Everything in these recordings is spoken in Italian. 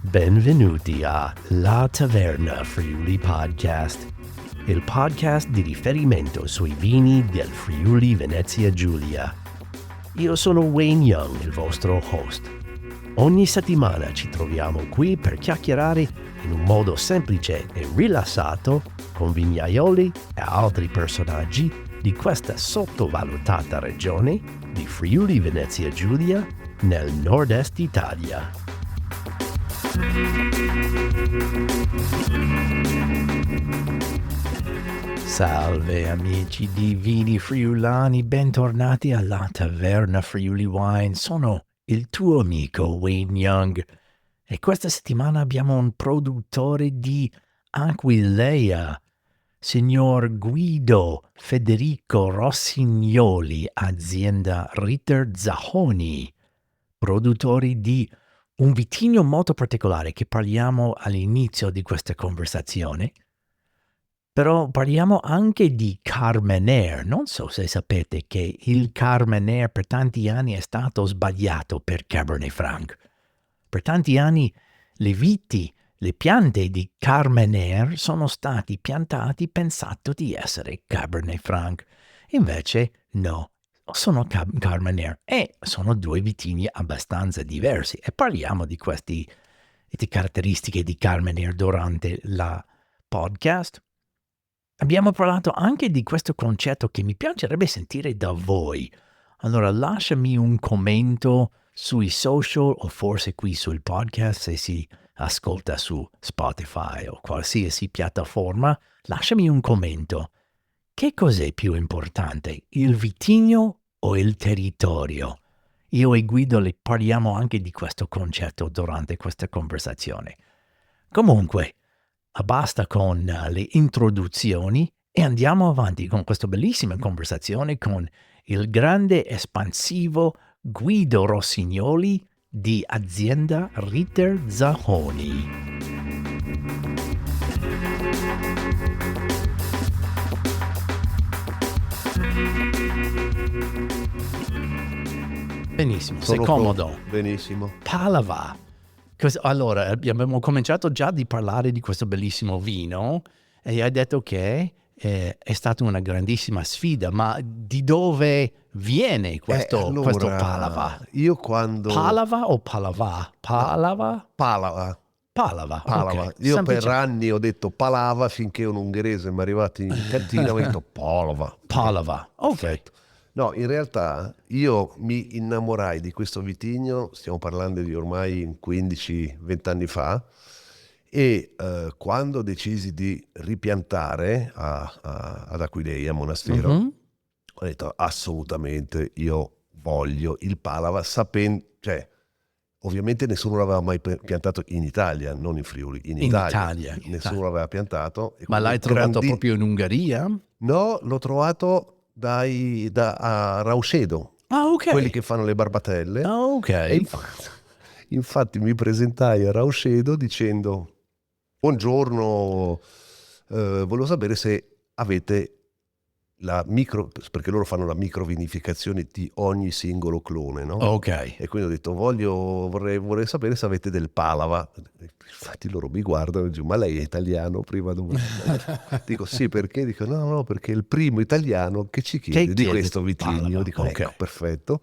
Benvenuti a La Taverna Friuli Podcast, il podcast di riferimento sui vini del Friuli Venezia Giulia. Io sono Wayne Young, il vostro host. Ogni settimana ci troviamo qui per chiacchierare in un modo semplice e rilassato con vignaioli e altri personaggi di questa sottovalutata regione di Friuli Venezia Giulia nel nord-est Italia. Salve amici di vini friulani, bentornati alla Taverna Friuli Wine. Sono il tuo amico Wayne Young e questa settimana abbiamo un produttore di Aquileia, signor Guido Federico Rossignoli, azienda Ritter Zahoni, produttori di un vitigno molto particolare che parliamo all'inizio di questa conversazione. Però parliamo anche di Carmenère. Non so se sapete che il Carmenère per tanti anni è stato sbagliato per Cabernet Franc. Per tanti anni le piante di Carmenère sono stati piantati pensando di essere Cabernet Franc. Invece no, sono Carmenère e sono due vitigni abbastanza diversi. E parliamo di queste caratteristiche di Carmenère durante la podcast. Abbiamo parlato anche di questo concetto che mi piacerebbe sentire da voi. Allora lasciami un commento sui social o forse qui sul podcast se si ascolta su Spotify o qualsiasi piattaforma. Lasciami un commento. Che cos'è più importante, il vitigno o il territorio? Io e Guido le parliamo anche di questo concetto durante questa conversazione. Comunque, basta con le introduzioni e andiamo avanti con questa bellissima conversazione con il grande espansivo Guido Rossignoli di azienda Ritter Zahoni. Benissimo, sei comodo. Benissimo. Palava. Allora, abbiamo cominciato già di parlare di questo bellissimo vino e hai detto che è stata una grandissima sfida, ma di dove viene questo Palava? Io quando... Palava o Palava? Palava? Palava. Palava, Palava. okay. Io per anni ho detto Palava finché un ungherese mi è arrivato in cantina e mi ha detto Palava. Palava, ok. Perfetto. No, in realtà io mi innamorai di questo vitigno, stiamo parlando di ormai 15-20 anni fa, e quando decisi di ripiantare ad Aquileia, a Monastero, ho detto assolutamente io voglio il Palava, sapendo, cioè ovviamente nessuno l'aveva mai piantato in Italia, non in Friuli, in Italia. Nessuno l'aveva piantato. Ma l'hai trovato proprio in Ungheria? No, l'ho trovato a Raucedo, quelli che fanno le barbatelle. E infatti mi presentai a Raucedo dicendo buongiorno, volevo sapere se avete perché loro fanno la microvinificazione di ogni singolo clone, no? Ok. E quindi ho detto vorrei sapere se avete del Palava. Infatti loro mi guardano e dicono ma lei è italiano? Prima dico sì, perché? Dico no, perché è il primo italiano che ci chiede di questo vitigno. Palava. Dico ecco, perfetto.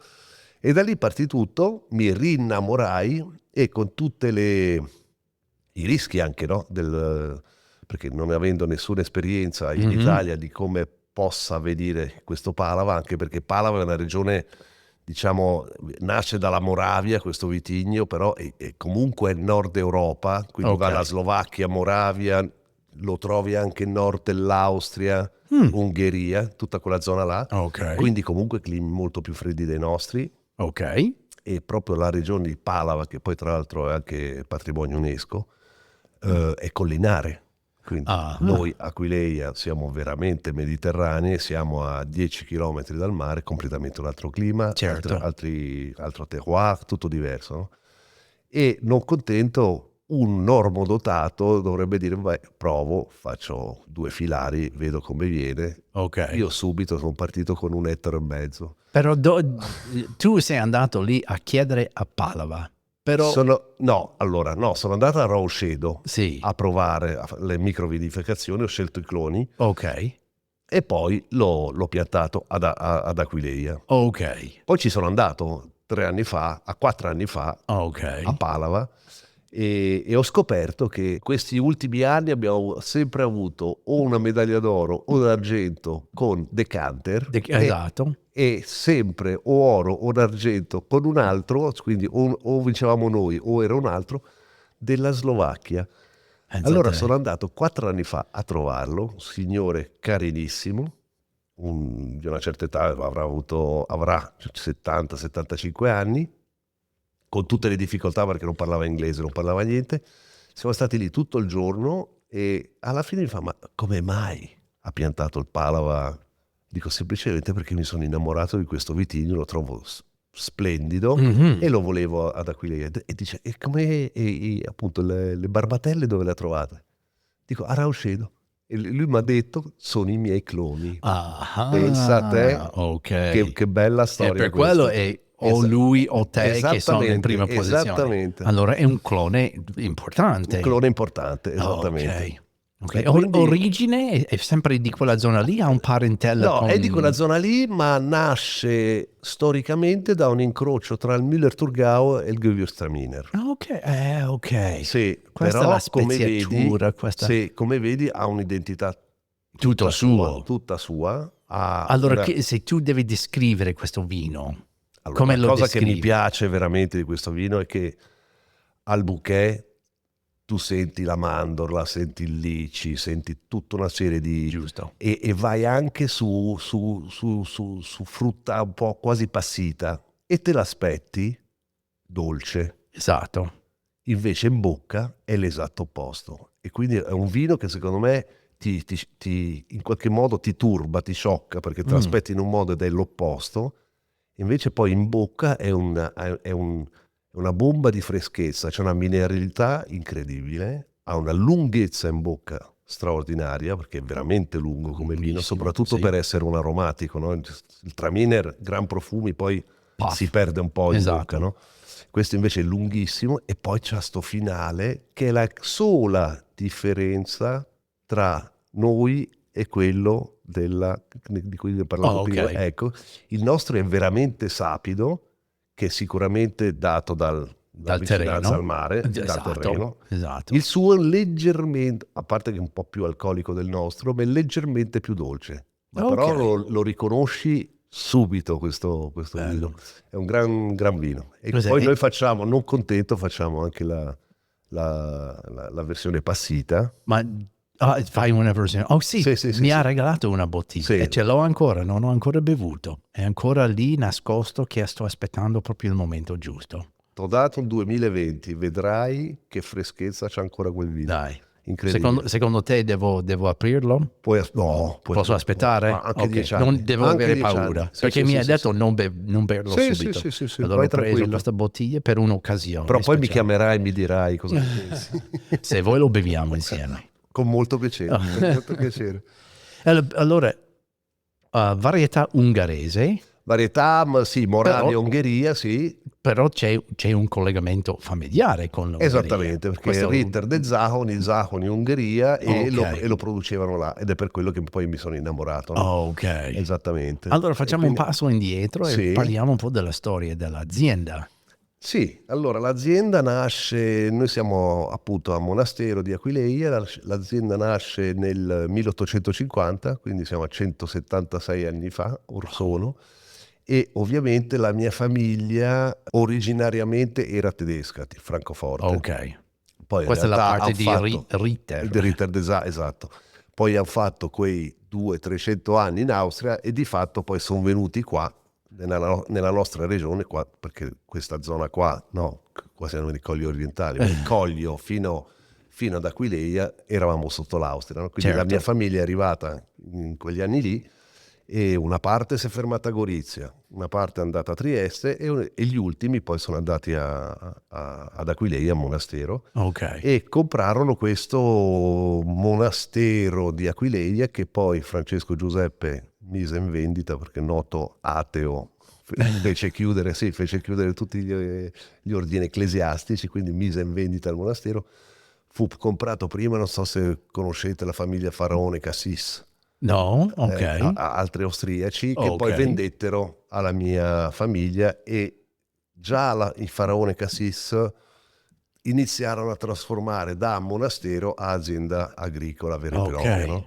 E da lì partì tutto, mi rinnamorai e con tutte i rischi anche, no? Perché non avendo nessuna esperienza in Italia di come possa venire questo Palava, anche perché Palava è una regione, diciamo, nasce dalla Moravia questo vitigno, però è comunque nord Europa, quindi va alla Slovacchia, Moravia, lo trovi anche in nord dell'Austria, Ungheria, tutta quella zona là, quindi comunque climi molto più freddi dei nostri. E proprio la regione di Palava, che poi tra l'altro è anche patrimonio UNESCO, è collinare. Quindi noi Aquileia siamo veramente mediterranei, siamo a 10 km dal mare, completamente un altro clima, altro terroir, tutto diverso, no? E non contento un normodotato dovrebbe dire, beh, provo, faccio 2 filari, vedo come viene. Ok. Io subito sono partito con 1,5 ettari. Però tu sei andato lì a chiedere a Padova. Però No, sono andato a Rauscedo sì, a provare le microvinificazioni, ho scelto i cloni ok, e poi l'ho piantato ad Aquileia. ok, Poi ci sono andato 4 anni fa a ok. Padova e ho scoperto che questi ultimi anni abbiamo sempre avuto o una medaglia d'oro o d'argento con Decanter Esatto. e sempre o oro o d'argento con un altro, quindi o vincevamo noi o era un altro, della Slovacchia. Pensa a Allora te. sono andato 4 anni fa a trovarlo, un signore carinissimo, di una certa età, avrà 70-75 anni, con tutte le difficoltà perché non parlava inglese, non parlava niente. Siamo stati lì tutto il giorno e alla fine mi fa, ma come mai ha piantato il Palava? Dico semplicemente perché mi sono innamorato di questo vitigno, lo trovo splendido Mhm. e lo volevo ad Aquileia. E dice, e come appunto le barbatelle dove le ha trovate? Dico, a Rauscedo. E lui mi ha detto, sono i miei cloni. Pensa a Ah, te, ok. che bella E storia per quello questa. è o lui o te che sono in prima posizione. Esattamente. Allora è un clone Un importante. clone importante, esattamente. Ok. Ok. E quindi, Origine è sempre di quella zona lì, ha un parentela no, è di quella con... zona lì, ma nasce storicamente da un incrocio tra il Müller-Thurgau e il Gewürztraminer. Ah, ok, ok. Sì, Questa è la però come vedi, speziatura, questa... sì, come vedi ha un'identità Tutto suo. tutta sua, ha Allora, una... se tu devi descrivere questo vino, Allora, come la lo cosa che mi descrivi? piace veramente di questo vino è che al bouquet tu senti la mandorla, senti il lici, senti tutta una serie di... Giusto. e vai anche su frutta un po' quasi passita e te l'aspetti dolce. Esatto. Invece in bocca è l'esatto opposto. E quindi è un vino che secondo me in qualche modo ti turba, ti sciocca, perché te Mm. l'aspetti in un modo ed è l'opposto. Invece poi in bocca è una bomba di freschezza, c'è una mineralità incredibile, ha una lunghezza in bocca straordinaria, perché è veramente lungo come vino, Lunghissimo, soprattutto sì. per essere un aromatico, no? Il Traminer, gran profumi, poi Puff. si perde un po' in Esatto. bocca, no? Questo invece è lunghissimo e poi c'ha sto finale che è la sola differenza tra noi e quello di cui ne parlavo Oh, ok. prima. Ecco, il nostro è veramente sapido, che è sicuramente dato dalla Dal vicinanza terreno. al mare, dal Esatto. terreno. Esatto. Il suo è leggermente, a parte che è un po' più alcolico del nostro, ma è leggermente più dolce. Ma però Ok. lo riconosci subito questo Bello. vino. È un gran vino. E Cos'è? poi noi facciamo, non contento, facciamo anche la versione passita. Ma fai una versione. Oh sì, Sì, mi ha sì. regalato una bottiglia Sì. e ce l'ho ancora, non ho ancora bevuto. È ancora lì nascosto che sto aspettando proprio il momento giusto. T'ho dato un 2020, vedrai che freschezza c'ha ancora quel vino. Dai. Incredibile. Secondo te devo aprirlo? No, Posso aspettare? ma anche Ok, 10 anni. non devo Anche avere 10 paura, anni. Sì, perché sì, mi sì, hai sì, detto sì. non berlo Sì, subito. sì, Allora vai ho preso tranquillo. questa bottiglia per un'occasione Però poi mi speciale. chiamerai e mi dirai cosa ne pensi. Se vuoi lo beviamo insieme. Con molto piacere, con molto piacere. Allora, varietà ungherese, Varietà, sì, Moravia, però, Ungheria, sì. però c'è un collegamento familiare con l'Ungheria. Esattamente, perché Questo- Ritter del Zahon in Ungheria e Ok. lo producevano là ed è per quello che poi mi sono innamorato, no? Ok. Esattamente. Allora E facciamo un quindi, passo indietro e sì, parliamo un po' della storia dell'azienda. sì, allora l'azienda nasce, noi siamo appunto a Monastero di Aquileia, l'azienda nasce nel 1850, quindi siamo a 176 anni fa, or sono, e ovviamente la mia famiglia originariamente era tedesca, di Francoforte. Ok. Poi in Questa è la realtà parte hanno di fatto Ritter. di Ritter esatto. Poi hanno fatto quei 200-300 anni in Austria e di fatto poi sono venuti qua nella nostra regione qua, perché questa zona qua, no, qua siamo nei Colli Orientali, ma il Coglio fino ad Aquileia eravamo sotto l'Austria, no? Quindi la Certo. mia famiglia è arrivata in quegli anni lì e una parte si è fermata a Gorizia, una parte è andata a Trieste e gli ultimi poi sono andati ad Aquileia, a Monastero, Ok. e comprarono questo monastero di Aquileia che poi Francesco Giuseppe mise in vendita perché noto ateo fece chiudere tutti gli ordini ecclesiastici, quindi mise in vendita il monastero. Fu comprato prima, non so se conoscete la famiglia Faraone Cassis, No? Ok. altri austriaci che poi Ok. vendettero alla mia famiglia, e già i Faraone Cassis iniziarono a trasformare da monastero a azienda agricola vera e Ok. propria, no?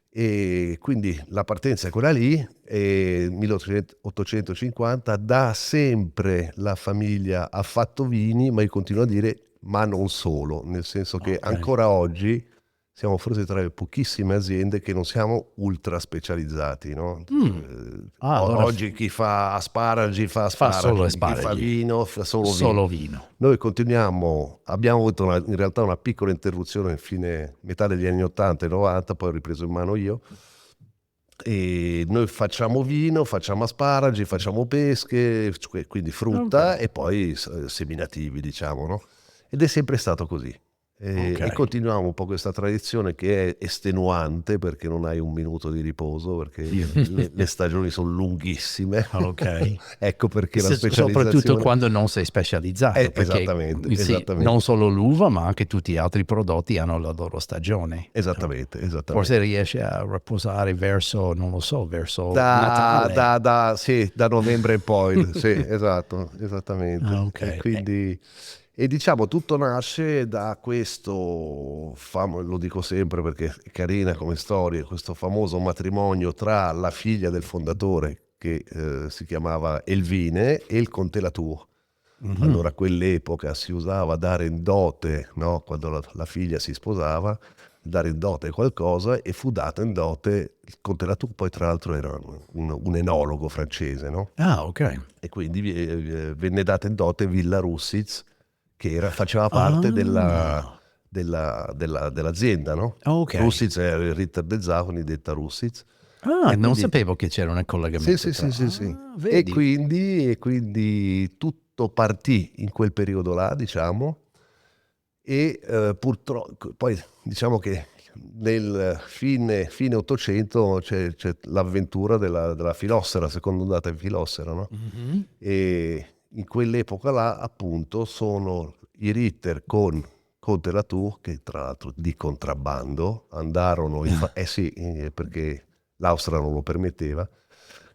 E quindi la partenza è quella lì, e 1850 da sempre la famiglia ha fatto vini, ma io continuo a dire ma non solo, nel senso che Ok. ancora oggi siamo forse tra le pochissime aziende che non siamo ultra specializzati, no? Mm. Allora Oggi chi fa asparagi fa fa solo asparagi, chi fa asparagi. vino fa solo vino. Solo vino. Noi continuiamo, abbiamo avuto in realtà una piccola interruzione metà degli anni 80 e 90, poi ho ripreso in mano io, e noi facciamo vino, facciamo asparagi, facciamo pesche, quindi frutta Ok. e poi seminativi, diciamo, no? Ed è sempre stato così. Ok. E continuiamo un po' questa tradizione che è estenuante perché non hai un minuto di riposo, perché le stagioni sono lunghissime. Ok. Ecco perché la Soprattutto specializzazione. quando non sei specializzato, perché Esattamente, sì, esattamente, non solo l'uva, ma anche tutti gli altri prodotti hanno la loro stagione. esattamente, Forse esattamente. riesce a riposare verso, non lo so, verso Natale. Sì, da novembre in poi, sì, esatto, Ah, esattamente. ok. E quindi, e diciamo, tutto nasce da questo, lo dico sempre perché è carina come storia, questo famoso matrimonio tra la figlia del fondatore, che si chiamava Elvine, e il conte Latour. Mhm. Allora, a quell'epoca si usava dare in dote, no? Quando la figlia si sposava, dare in dote qualcosa, e fu dato in dote il conte Latour, poi tra l'altro era un enologo francese, no? Ah, ok. E quindi venne data in dote Villa Russitz, che faceva parte Ah, dell'azienda, no? ok. Russitz è il Ritter de Zafoni, detta Russitz, Ah, e non quindi sapevo che c'era un sì, collegamento sì, tra... sì, sì, sì. Ah, E vedi? quindi tutto partì in quel periodo là, diciamo, e purtroppo poi diciamo che nel fine 800 c'è l'avventura della filossera, seconda ondata di filossera, no? Mhm. E in quell'epoca là, appunto, sono i Ritter con Conte Latour, che tra l'altro di contrabbando andarono sì, perché l'Austria non lo permetteva,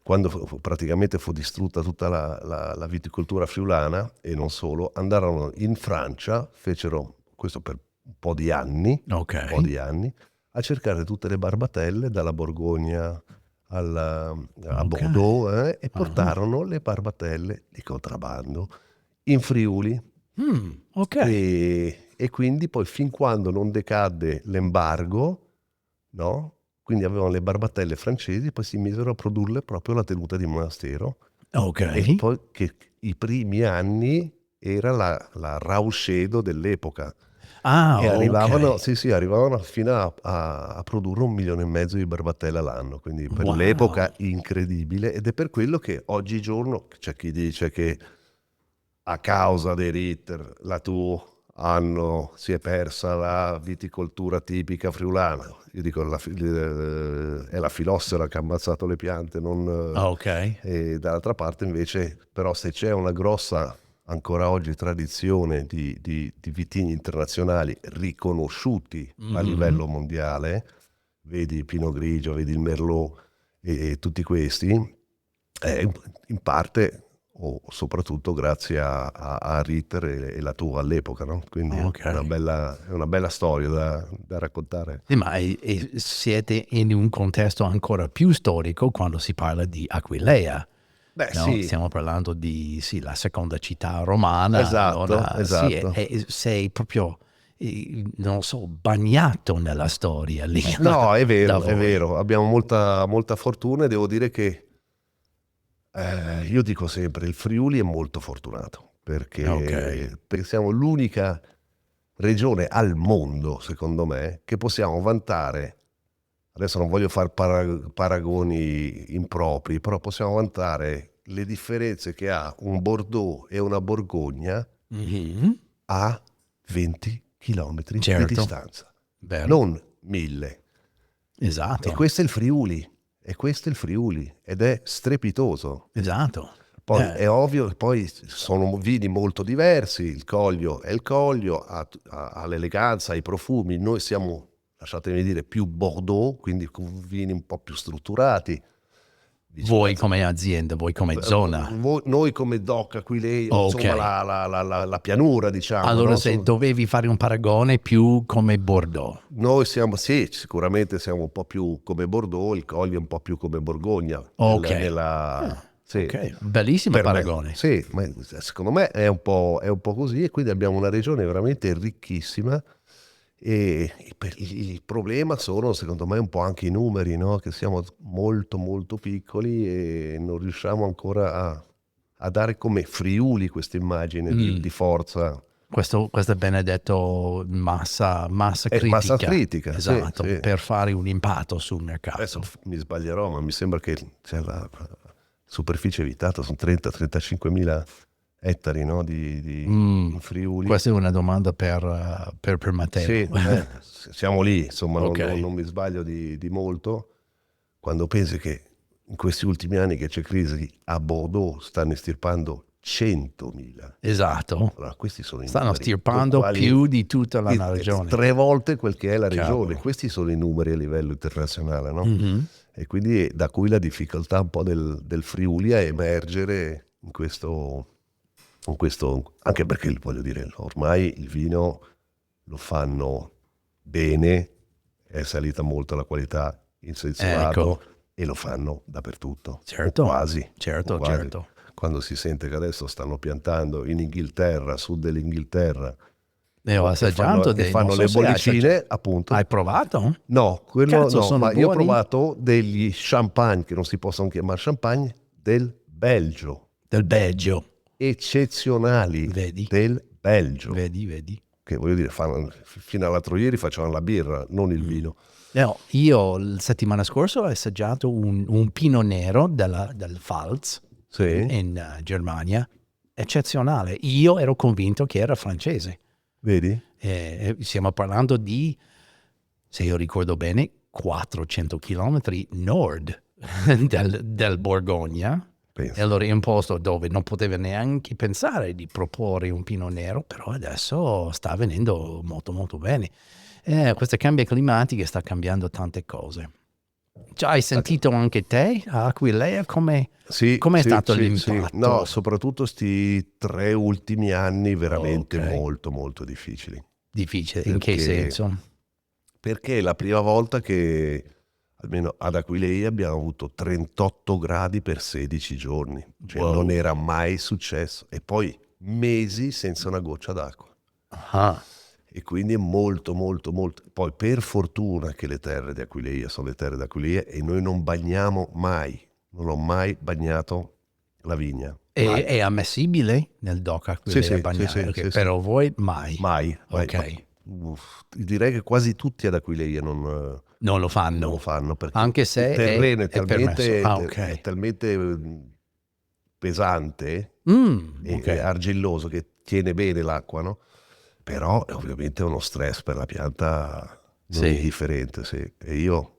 quando praticamente fu distrutta tutta la viticoltura friulana e non solo, andarono in Francia, fecero questo per Ok. un po' di anni, a cercare tutte le barbatelle dalla Borgogna a Ok. Bordeaux, e Ah. portarono le barbatelle di contrabbando in Friuli, Ok. e quindi poi fin quando non decadde l'embargo, no? Quindi avevano le barbatelle francesi, poi si misero a produrle proprio alla tenuta di Monastero, Ok. e poi che i primi anni era la Rauscedo dell'epoca, Ah, e ok. arrivavano, sì, sì, arrivavano fino a produrre 1,5 milioni di barbattelle all'anno, quindi per Wow. l'epoca incredibile, ed è per quello che oggigiorno c'è chi dice che a causa dei Ritter, si è persa la viticoltura tipica friulana. Io dico, è la filossera che ha ammazzato le piante, non, Ok. e dall'altra parte invece, però se c'è una grossa, ancora oggi, tradizione di vitigni internazionali riconosciuti a Mhm. livello mondiale, vedi il Pinot Grigio, vedi il Merlot e tutti questi, in parte o soprattutto grazie a Ritter e la tua all'epoca, no? Quindi è Ok. una bella storia da raccontare. Sì, ma siete in un contesto ancora più storico quando si parla di Aquileia, Beh, no? sì, Stiamo parlando di, sì, la seconda città romana, esatto, allora sì, esatto. sei proprio, non so, bagnato nella storia lì No, da è voi. vero, abbiamo molta, molta fortuna, e devo dire che io dico sempre, il Friuli è molto fortunato, Ok. perché siamo l'unica regione al mondo, secondo me, che possiamo vantare adesso non voglio fare paragoni impropri, però possiamo vantare le differenze che ha un Bordeaux e una Borgogna a 20 chilometri di Certo. distanza, Vero. non 1000. Esatto. E questo è il Friuli, ed è strepitoso. Esatto. Poi è ovvio che poi sono vini molto diversi, il Collio è il Collio, ha l'eleganza, i profumi, noi siamo, lasciatemi dire, più Bordeaux, quindi con vini un po' più strutturati. Voi come azienda, voi come zona. Noi come DOC Aquileia, Ok. insomma la pianura, diciamo. Allora no? se dovevi fare un paragone più come Bordeaux. Noi siamo, sì, sicuramente siamo un po' più come Bordeaux, il Collio è un po' più come Borgogna. Ok. Sì. Ok, bellissimo Per me, paragone. sì, ma secondo me è un po' così, e quindi abbiamo una regione veramente ricchissima, e il problema sono secondo me un po' anche i numeri, no? Che siamo molto molto piccoli e non riusciamo ancora a dare come Friuli questa immagine di forza. Questo è benedetto massa critica. Massa critica, Esatto, sì. per fare un impatto sul mercato. Adesso mi sbaglierò, ma mi sembra che la superficie evitata sono 30-35 mila ettari, no? in Friuli. Questa è una domanda per Matteo. Sì, siamo lì, insomma, Ok. non mi sbaglio di molto. Quando pensi che in questi ultimi anni che c'è crisi, a Bordeaux stanno estirpando 100.000. Esatto. Allora, questi sono i Stanno numeri stirpando con quali- più di tutta la regione. 3 volte quel che è la regione. Cavolo. Questi sono i numeri a livello internazionale, no? Mhm. E quindi da cui la difficoltà un po' del Friuli a emergere in questo, anche perché voglio dire, ormai il vino lo fanno bene, è salita molto la qualità in senso lato, e lo fanno dappertutto. Certo. O quasi. Certo, o quasi. certo. Quando si sente che adesso stanno piantando in Inghilterra, sud dell'Inghilterra, Ne ho assaggiato e fanno le bollicine, appunto. Hai provato? No, quello Cazzo, no, sono ma io ho buoni? provato degli champagne, che non si possono chiamare champagne, del Belgio, Del Belgio. eccezionali. Vedi? Del Belgio, Vedi. che voglio dire, fino all'altro ieri facevano la birra, non il vino. No, io la settimana scorsa ho assaggiato un Pinot Nero del Pfalz Sì, in Germania, eccezionale. Io ero convinto che era francese. vedi? Stiamo parlando di, se io ricordo bene, 400 chilometri nord del Borgogna. Penso. E allora in un posto dove non poteva neanche pensare di proporre un Pinot Nero, però adesso sta venendo molto molto bene. Queste cambi climatiche sta cambiando tante cose. Già hai sentito anche te a Aquileia come Sì, com'è sì, stato sì, l'impatto? sì. No, soprattutto sti 3 ultimi anni veramente Ok. molto molto difficili. Difficile, in che Perché- senso? Perché è la prima volta che, almeno ad Aquileia, abbiamo avuto 38 gradi per 16 giorni. Cioè Wow. non era mai successo. E poi mesi senza una goccia d'acqua. Ah, E quindi è molto molto molto. Poi per fortuna che le terre di Aquileia sono le terre di Aquileia, e noi non bagniamo mai. Non ho mai bagnato la vigna. Mai. è ammissibile nel DOC Aquileia Sì, sì, bagnare? sì, Ok, sì, sì. però voi mai? Mai. Ok. Direi che quasi tutti ad Aquileia non Non lo fanno? lo fanno, perché Anche se il terreno è permesso. Ah, ok. è talmente pesante e Ok. argilloso che tiene bene l'acqua, no? Però è ovviamente uno stress per la pianta non Sì. indifferente, sì. E io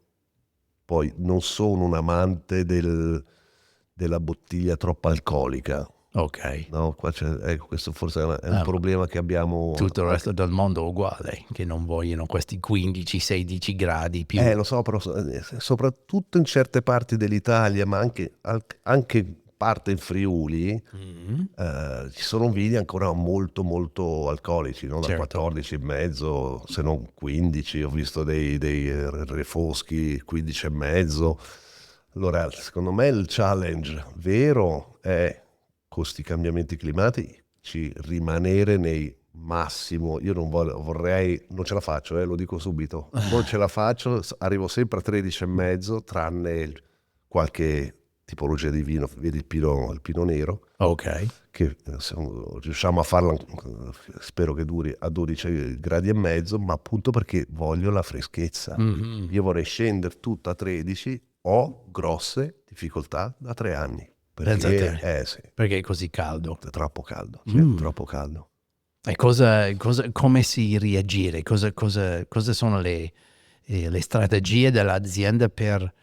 poi non sono un amante della bottiglia troppo alcolica, Ok. no? Questo forse è un Ah, problema che abbiamo. Tutto il resto del mondo è uguale, che non vogliono questi 15-16 gradi più. Lo so, però soprattutto in certe parti dell'Italia, ma anche parte in Friuli, ci sono vini ancora molto molto alcolici, no? Da Certo. 14,5, se non 15, ho visto dei refoschi 15,5. Allora, secondo me il challenge vero è, con questi cambiamenti climatici, rimanere nei massimo. Io non vorrei, non ce la faccio, lo dico subito, non ce la faccio, arrivo sempre a 13,5, tranne qualche tipologia di vino, vedi il Pinot Nero, Ok. che riusciamo a farla, spero che duri a 12 gradi e mezzo, ma appunto perché voglio la freschezza. Mhm. Io vorrei scendere tutta a 13, ho grosse difficoltà da 3 anni, Pensa a te. perché sì, Perché è così caldo. è troppo caldo, sì, Mm. troppo caldo. E come si reagire? Cosa sono le strategie dell'azienda per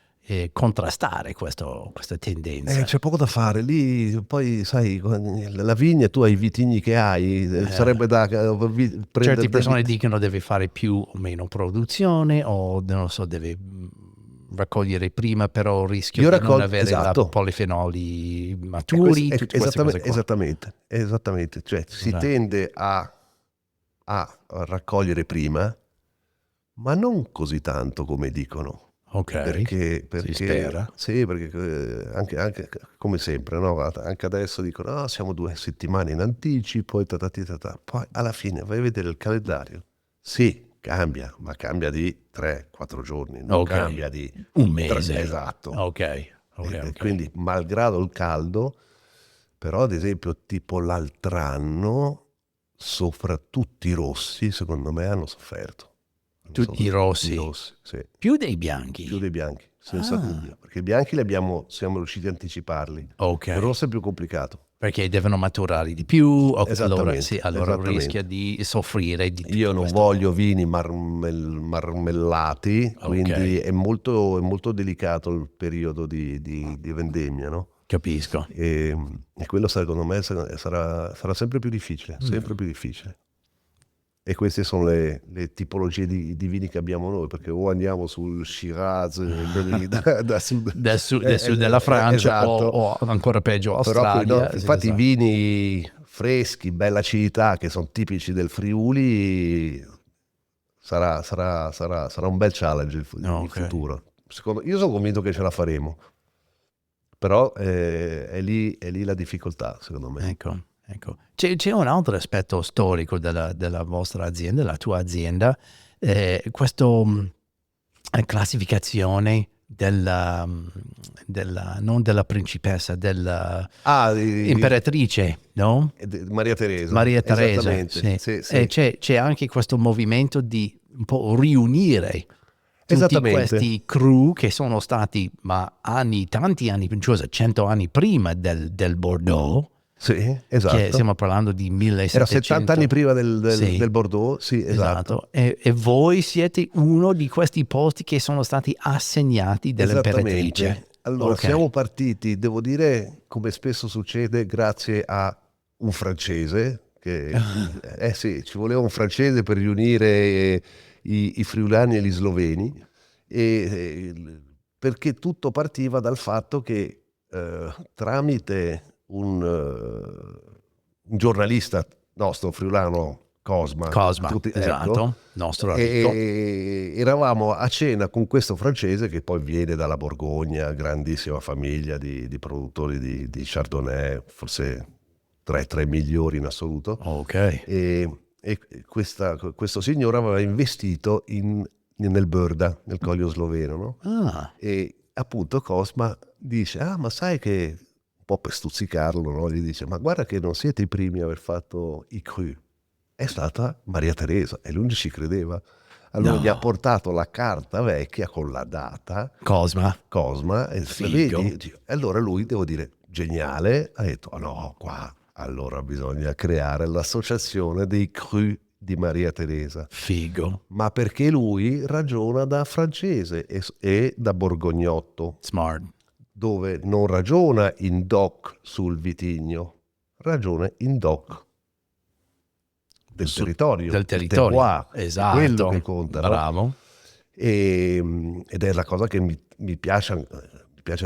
contrastare questa tendenza? C'è poco da fare, lì poi sai, la vigna, tu hai i vitigni che hai, sarebbe da Certe prendere persone dicono deve fare più o meno produzione o non lo so, deve raccogliere prima, però rischio Io di non raccolgo, avere la esatto. polifenoli maturi, tutte queste cose qua. Esattamente, cioè si Allora, tende a raccogliere prima, ma non così tanto come dicono. ok, si Perché spera. sì, perché anche come sempre, no? Anche adesso dicono siamo 2 settimane in anticipo e tatati tatà. Poi alla fine vai a vedere il calendario. Sì, cambia, ma cambia di 3-4 giorni, non Ok, cambia di un mese. esatto. Ok, E ok. quindi, malgrado il caldo, però ad esempio tipo l'altro anno, soprattutto i rossi, secondo me hanno sofferto. Tutti i I rossi, rossi, sì. più dei Più bianchi. dei bianchi, senza Ah, dubbio, perché i bianchi siamo riusciti a anticiparli. ok. Il rosso è più complicato. Perché devono maturare di più, allora, sì, Esattamente, allora rischia esattamente. di soffrire di Io tutto non questo. voglio vini marmellati, Ok, quindi è molto delicato il periodo di vendemmia, no? capisco. E quello secondo me sarà sempre più difficile, sempre più difficile. E queste sono le tipologie di vini che abbiamo noi, perché o andiamo sul Shiraz, quelli da sud, Del sud della Francia esatto, o ancora peggio però no, Australia. Sì, infatti i esatto. vini freschi, bella acidità, che sono tipici del Friuli, sarà un bel challenge il Ok, futuro. Io sono convinto che ce la faremo, però è lì la difficoltà, secondo me. ecco, ecco. C'è un altro aspetto storico della vostra azienda, la tua azienda, questo classificazione non della principessa, della Ah, imperatrice, no? Maria Teresa, Maria Teresa, esattamente, sì. sì, E sì, c'è anche questo movimento di un po' riunire tutti esattamente, questi crew che sono stati, ma tanti anni, cioè 100 anni prima del Bordeaux, sì, che esatto. stiamo parlando di Era 70 anni 1700. prima del Sì, Bordeaux, sì, esatto, esatto. E voi siete uno di questi posti che sono stati assegnati dall'imperatrice. esattamente. Allora, Ok. siamo partiti, devo dire, come spesso succede, grazie a un francese, che, sì, ci voleva un francese per riunire i friulani e gli sloveni, perché tutto partiva dal fatto che tramite un giornalista nostro friulano, Cosma, Cosma, tutti, ecco, esatto, nostro amico. e eravamo a cena con questo francese che poi viene dalla Borgogna, grandissima famiglia di produttori di Chardonnay, forse tra i migliori in assoluto. Ok. E questo signore aveva investito nel Brda, nel Coglio Sloveno, no? Ah, E appunto Cosma dice, ma sai che, un po' per stuzzicarlo, no? Gli dice, ma guarda che non siete i primi a aver fatto i cru. È stata Maria Teresa e lui non ci credeva. Allora gli ha no. portato la carta vecchia con la data, Cosma, Cosma, e la figo. vedi? E allora lui, devo dire, geniale, ha detto, no, qua, allora bisogna creare l'associazione dei cru di Maria Teresa. Figo. Ma perché lui ragiona da francese e da borgognotto, Smart. dove non ragiona in doc sul vitigno, ragiona in doc del territorio, Del del territorio. terroir, è quello che Esatto. conta, no? Bravo. Ed è la cosa che mi piace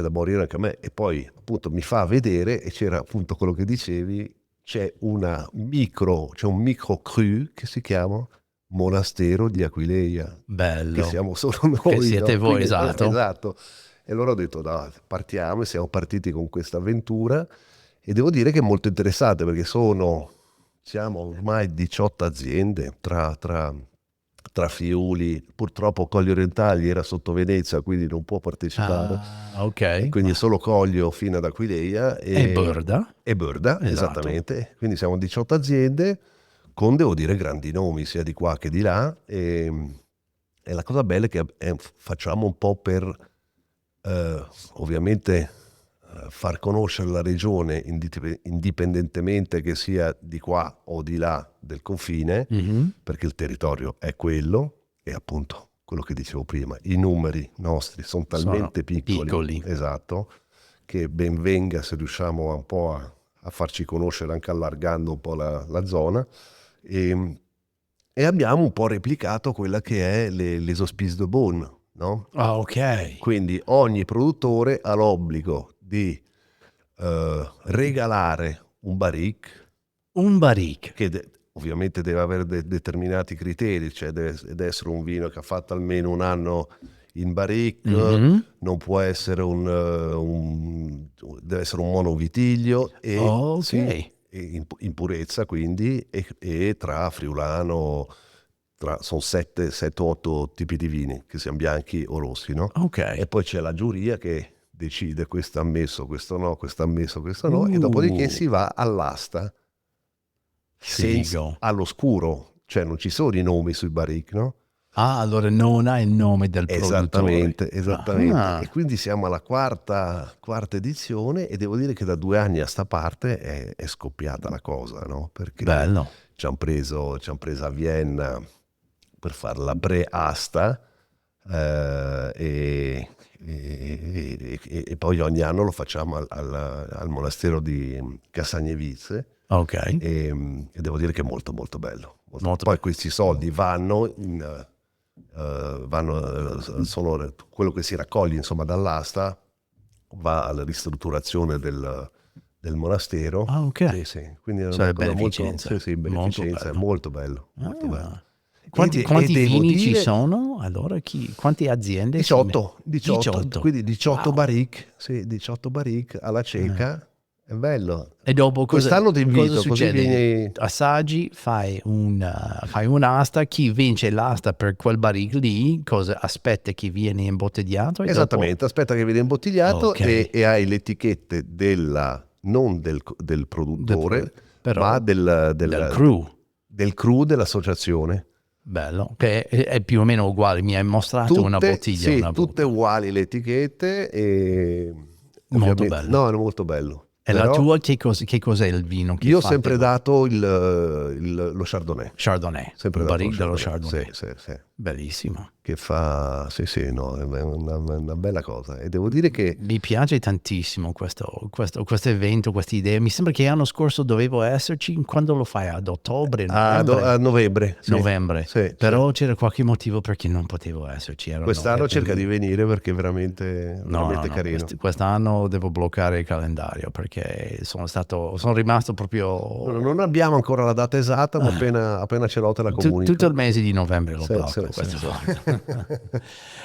da morire anche a me. E poi appunto mi fa vedere, e c'era appunto quello che dicevi, c'è un micro cru che si chiama Monastero di Aquileia, che Bello. siamo solo Che noi, siete no? voi, Quindi, esatto. esatto. E allora ho detto, no, partiamo, e siamo partiti con questa avventura e devo dire che è molto interessante perché siamo ormai 18 aziende tra tra Friuli, purtroppo Colli Orientali era sotto Venezia, quindi non può partecipare. Ok. Quindi solo Coglio fino ad Aquileia E Burda. e Burda, Esatto. esattamente. Quindi siamo 18 aziende con, devo dire, grandi nomi sia di qua che di là. E la cosa bella è che facciamo un po' per ovviamente far conoscere la regione indipendentemente che sia di qua o di là del confine, perché il territorio è quello e appunto quello che dicevo prima, i numeri nostri sono talmente piccoli, esatto, che ben venga se riusciamo un po' a farci conoscere anche allargando un po' la zona. E abbiamo un po' replicato quella che è les Hospices de Beaune, no? Ok. Quindi ogni produttore ha l'obbligo di regalare un barrique. Un barrique. Che ovviamente deve avere determinati criteri, cioè deve essere un vino che ha fatto almeno un anno in barrique, non può essere deve essere un monovitiglio e sì, in purezza quindi, e tra friulano, sono 7-8 tipi di vini, che siano bianchi o rossi, no? Ok. E poi c'è la giuria che decide questo ammesso, questo no, questo ammesso, questo no, e dopodiché si va all'asta all'oscuro, cioè non ci sono i nomi sui barrique, no? Allora non ha il nome del produttore. Esattamente. E quindi siamo alla quarta edizione e devo dire che da 2 anni a sta parte è scoppiata la cosa, no? Perché bello. ci hanno preso a Vienna per fare la pre-asta e poi ogni anno lo facciamo al monastero di Cassagnevice. Ok. E devo dire che è molto molto bello. Poi questi soldi vanno sono quello che si raccoglie insomma dall'asta va alla ristrutturazione del monastero. Ok. Sì. Quindi è cioè una beneficenza. beneficenza, è molto bello. Bello. Quanti vini ci sono? Allora, quante aziende? 18. 18. Quindi 18 barrique, sì, 18 barrique alla cieca. È bello. E dopo quest'anno ti invito, cosa succede? Così vieni... Assaggi, fai un'asta, chi vince l'asta per quel barrique lì, cosa aspetta che viene imbottigliato? E esattamente, dopo... aspetta che viene imbottigliato e hai le etichette non del produttore, ma del crew. Del crew dell'associazione. Bello, che è più o meno uguale, mi hai mostrato una bottiglia. Sì, tutte uguali le etichette e molto bello. No, è molto bello. E la tua che cos'è il vino? Io ho sempre dato lo Chardonnay. Sempre il barrique dello Chardonnay. Sì. Bellissimo. Che fa, no, è una bella cosa. E devo dire che... Mi piace tantissimo questo evento, questa idea. Mi sembra che l'anno scorso dovevo esserci, quando lo fai? Ad ottobre? A novembre. Sì. Novembre. Sì, però c'era qualche motivo perché non potevo esserci. Quest'anno cerca di venire perché è veramente carino. Quest'anno devo bloccare il calendario perché sono rimasto proprio... Non abbiamo ancora la data esatta, ma appena ce l'ho te la comunico. Tutto il mese di novembre lo blocco.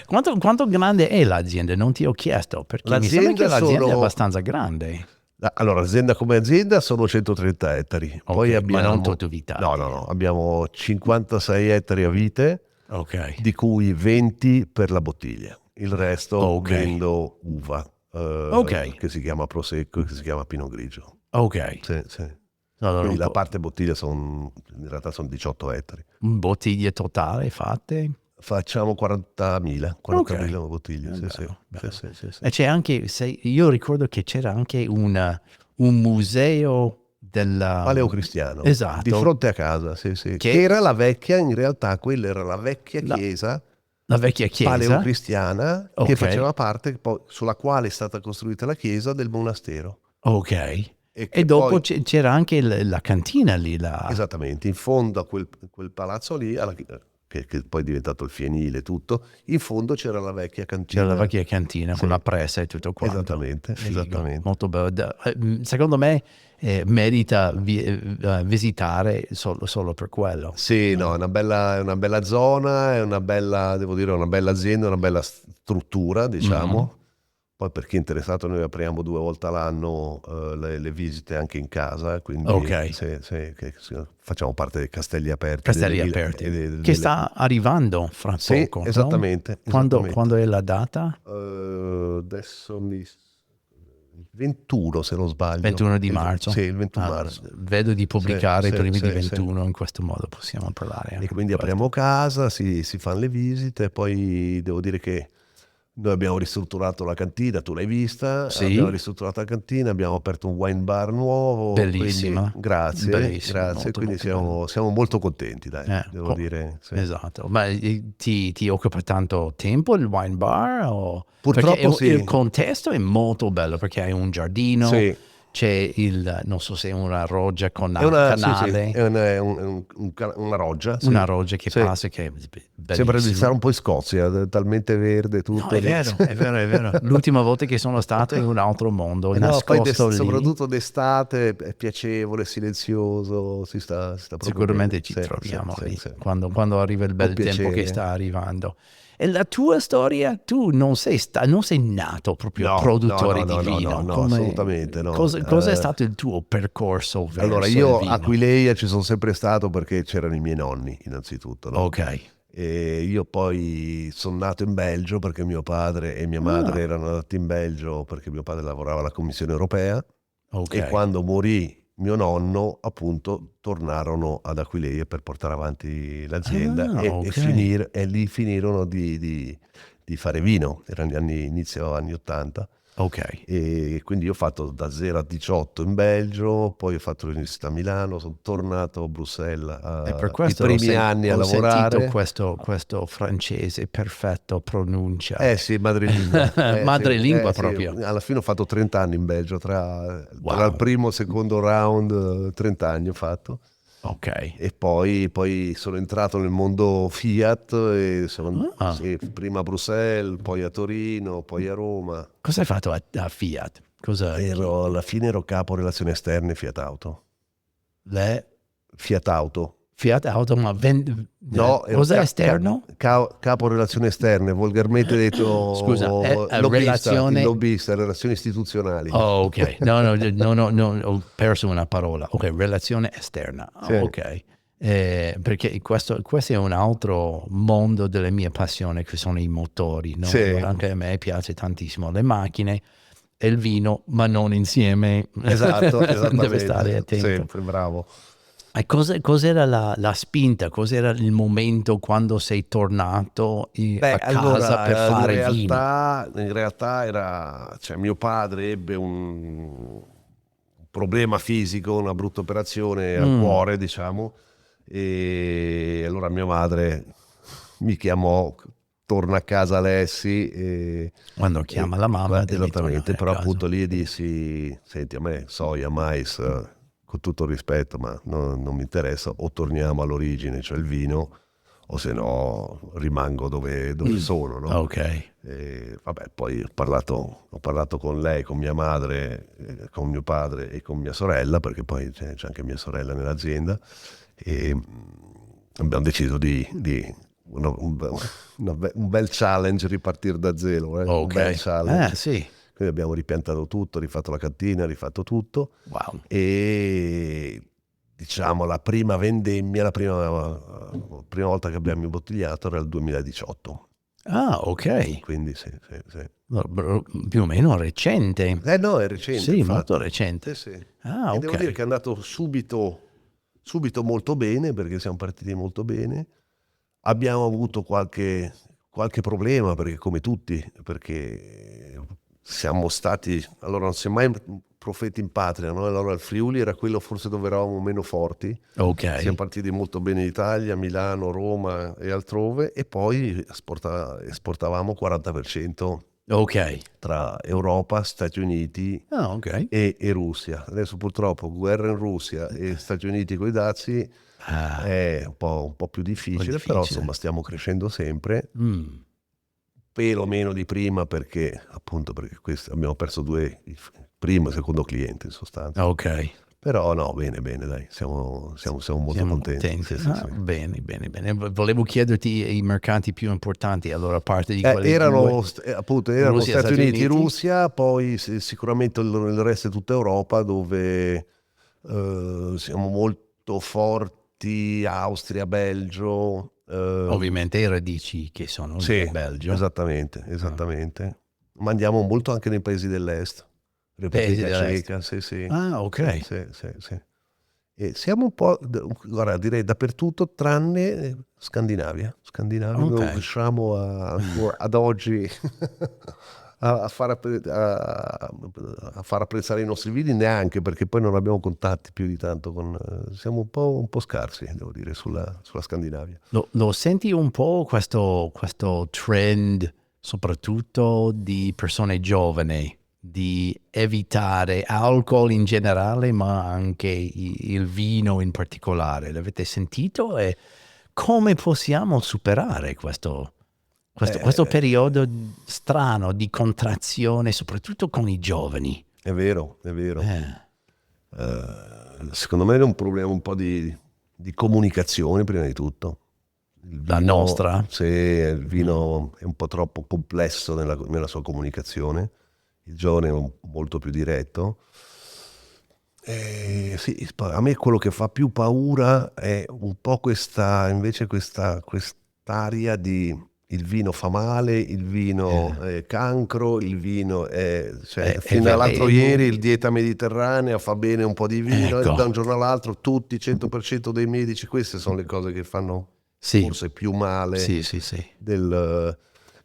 Quanto grande è l'azienda? Non ti ho chiesto, perché mi sembra che l'azienda è abbastanza grande. Allora, l'azienda come azienda sono 130 ettari. Poi abbiamo, ma non totovitati. No, abbiamo 56 ettari a vite, di cui 20 per la bottiglia. Il resto vendo uva, che si chiama Prosecco e che si chiama Pinot Grigio. Sì. Allora, quindi la parte bottiglia in realtà sono 18 ettari. Bottiglie totali fatte? Facciamo 40.000 bottiglie. Sì. E c'è anche, io ricordo che c'era anche un museo della... Paleocristiano. Esatto. Di fronte a casa, sì. Che era la vecchia, in realtà quella era la vecchia chiesa. La vecchia chiesa paleocristiana che faceva parte, sulla quale è stata costruita la chiesa del monastero. E dopo c'era anche la cantina lì. Esattamente, in fondo a quel palazzo lì, che poi è diventato il fienile tutto, in fondo c'era la vecchia cantina. C'era la vecchia cantina con la pressa e tutto quanto. Esattamente. Molto bello. Secondo me merita visitare solo per quello. Sì, no, è una bella zona, è una bella, devo dire, una bella azienda, una bella struttura, diciamo. Poi per chi è interessato noi apriamo 2 volte all'anno le visite anche in casa, quindi Ok. facciamo parte dei Castelli Aperti Castelli Aperti, che sta arrivando fra Sì, poco, no? esattamente. Quando è la data? Adesso il 21 se non sbaglio. 21 di marzo. Sì, il 21 Ah, marzo. vedo di pubblicare i primi di Sì. 21, in questo modo possiamo parlare E anche quindi di questo. apriamo casa, si fanno le visite, poi devo dire che noi abbiamo ristrutturato la cantina, tu l'hai vista, Sì. abbiamo ristrutturato la cantina, abbiamo aperto un wine bar nuovo. Bellissima. Quindi, grazie, Bellissima, grazie, molto, quindi molto siamo molto contenti, dai, devo dire. Sì. Esatto, ma ti occupa tanto tempo il wine bar? Purtroppo perché il sì. contesto è molto bello, perché hai un giardino, Sì. c'è non so se è una roggia con È una, canale, una roggia, una sì. roggia che Sì. passa, che è Sembra di stare bellissima. un po' in Scozia, è talmente verde tutto. No, è lì. vero, è vero, è vero. L'ultima volta che sono stato in un altro mondo, No, poi nascosto lì. soprattutto d'estate è piacevole, silenzioso, si sta proprio Sicuramente bene. ci Sì, troviamo sì, lì, sì. quando arriva il bel Con tempo che piacere. sta arrivando. E la tua storia, tu non sei nato proprio No, produttore di vino. no, assolutamente no. Cosa è stato il tuo percorso verso Allora, il io a vino? Aquileia ci sono sempre stato perché c'erano i miei nonni, innanzitutto, no? Ok. E io poi sono nato in Belgio perché mio padre e mia madre erano nati in Belgio perché mio padre lavorava alla Commissione Europea. Ok. E quando morì mio nonno, appunto, tornarono ad Aquileia per portare avanti l'azienda ok. e lì finirono di fare vino. Erano inizio anni 80. Ok. E quindi io ho fatto da 0 a 18 in Belgio, poi ho fatto l'università a Milano, sono tornato a Bruxelles E per i questo primi anni a ho sentito lavorare. questo francese perfetto pronuncia. Eh sì, madrelingua. Madrelingua Sì. proprio. Alla fine ho fatto 30 anni in Belgio, tra il Wow. primo e il secondo round, 30 anni ho fatto. Ok. E poi sono entrato nel mondo Fiat, sì, prima a Bruxelles, poi a Torino, poi a Roma. Cosa hai fatto a Fiat? Alla fine ero capo relazioni esterne Fiat Auto. Le Fiat Auto. Fiat Auto, ma No, ero cos'è esterno? capo relazioni esterne, volgarmente Scusa, detto il relazione... lobbista, relazioni istituzionali. Oh, ok. No, ho perso una parola. Ok, relazione esterna. Sì. Ok. Perché questo è un altro mondo delle mie passioni, che sono i motori. No? Sì. Anche a me piace tantissimo le macchine e il vino, ma non insieme. Esatto, esattamente. Deve stare attento. Sempre, bravo. E cos'era la spinta? Cos'era il momento quando sei tornato a casa per fare vino? In realtà era, cioè mio padre ebbe un problema fisico, una brutta operazione al cuore, diciamo, e allora mia madre mi chiamò, torna a casa Alessi. Quando chiama la mamma devi esattamente, tornare a però casa. appunto lì dissi, senti, a me soia, mais, con tutto il rispetto, ma non mi interessa, o torniamo all'origine, cioè il vino, o se no rimango dove sono, no? Ok. Vabbè, poi ho parlato con lei, con mia madre, con mio padre e con mia sorella, perché poi c'è anche mia sorella nell'azienda, e abbiamo deciso un bel challenge, ripartire da zero, un Ok. bel challenge. Sì. Quindi abbiamo ripiantato tutto, rifatto la cantina, rifatto tutto. Wow. E diciamo la prima vendemmia, la prima volta che abbiamo imbottigliato era il 2018. Ah, ok. Quindi sì. Più o meno recente. No, è recente. Sì, infatti. molto recente. Sì. Ah, E ok. devo dire che è andato subito molto bene, perché siamo partiti molto bene. Abbiamo avuto qualche problema, perché come tutti, perché siamo stati, allora non si è mai profeti in patria, no? Allora il Friuli era quello forse dove eravamo meno forti. Ok. Siamo partiti molto bene in Italia, Milano, Roma e altrove, e poi esportavamo 40% Ok. tra Europa, Stati Uniti Ah, ok. e Russia. Adesso purtroppo guerra in Russia e Stati Uniti con i dazi è un po' più difficile, però insomma stiamo crescendo sempre. Pelo meno di prima perché abbiamo perso il primo e il secondo cliente in sostanza. Ok. Però no, bene, dai, siamo molto Siamo contenti. contenti. Sì, sì, Ah, sì. bene. Volevo chiederti i mercati più importanti, allora a parte di quelli due, Appunto, erano Russia e Stati Stati Uniti, Uniti. Russia, poi sicuramente il resto è tutta Europa, dove siamo molto forti, Austria, Belgio. Ovviamente i radici che sono lì Sì, in Belgio. esattamente, Ah. esattamente. Ma andiamo molto anche nei paesi dell'est, Paesi Repubblica dell'Est. Ceca, sì, sì, Ah, sì, ok. sì, sì, sì. E siamo un po', guarda, direi dappertutto, tranne Scandinavia. Scandinavia Ok. non riusciamo ancora ad oggi a far apprezzare i nostri vini, neanche perché poi non abbiamo contatti più di tanto con... siamo un po' scarsi, devo dire, sulla Scandinavia. Lo senti un po' questo trend, soprattutto di persone giovani, di evitare alcol in generale, ma anche il vino in particolare? L'avete sentito? E come possiamo superare questo periodo strano di contrazione, soprattutto con i giovani? È vero, è vero. Eh, Secondo me è un problema un po' di comunicazione prima di tutto. Il la vino, nostra? se il vino è un po' troppo complesso nella sua comunicazione, il giovane è molto più diretto. Sì, a me quello che fa più paura è un po' quest'aria di il vino fa male, il vino Eh, è cancro, il vino cioè, è fino all'altro veleno? ieri il dieta mediterranea fa bene un po' di vino, e Ecco, da un giorno all'altro tutti, 100% dei medici, queste sono le cose che fanno sì, forse più male sì. del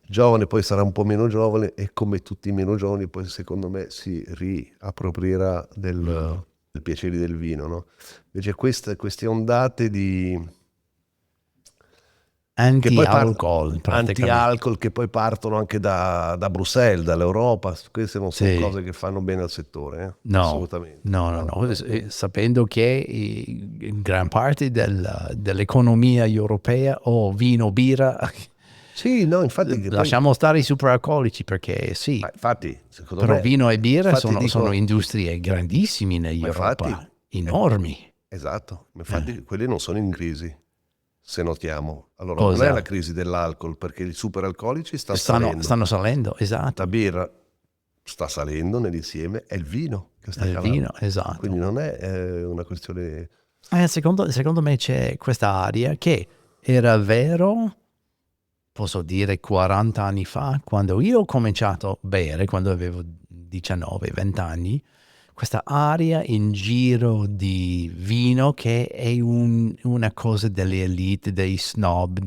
giovane, poi sarà un po' meno giovane e come tutti i meno giovani poi secondo me si riapproprierà del piacere del vino, no? Invece queste ondate che poi Anti-alcol praticamente. anti-alcol che poi partono anche da Bruxelles, dall'Europa, queste non sono Sì, cose che fanno bene al settore, no, assolutamente. no, no, No, no. no, no. Sapendo che in gran parte dell'economia europea o vino, birra, Sì, no, infatti che poi lasciamo stare i superalcolici perché sì, infatti, secondo però me, vino e birra infatti sono dico, industrie grandissime in ma infatti, Europa, enormi. esatto, ma Eh, infatti quelli non sono in crisi, se notiamo. Allora, non è la cosa? crisi dell'alcol, perché i superalcolici stanno salendo, Stanno salendo, la esatto. birra sta salendo nell'insieme, è il vino che sta Il vino, calando. Quindi esatto. non è una questione... Secondo me c'è questa aria che era vero, posso dire 40 anni fa, quando io ho cominciato a bere, quando avevo 19, 20 anni, questa aria in giro di vino che è una cosa delle elite, dei snob,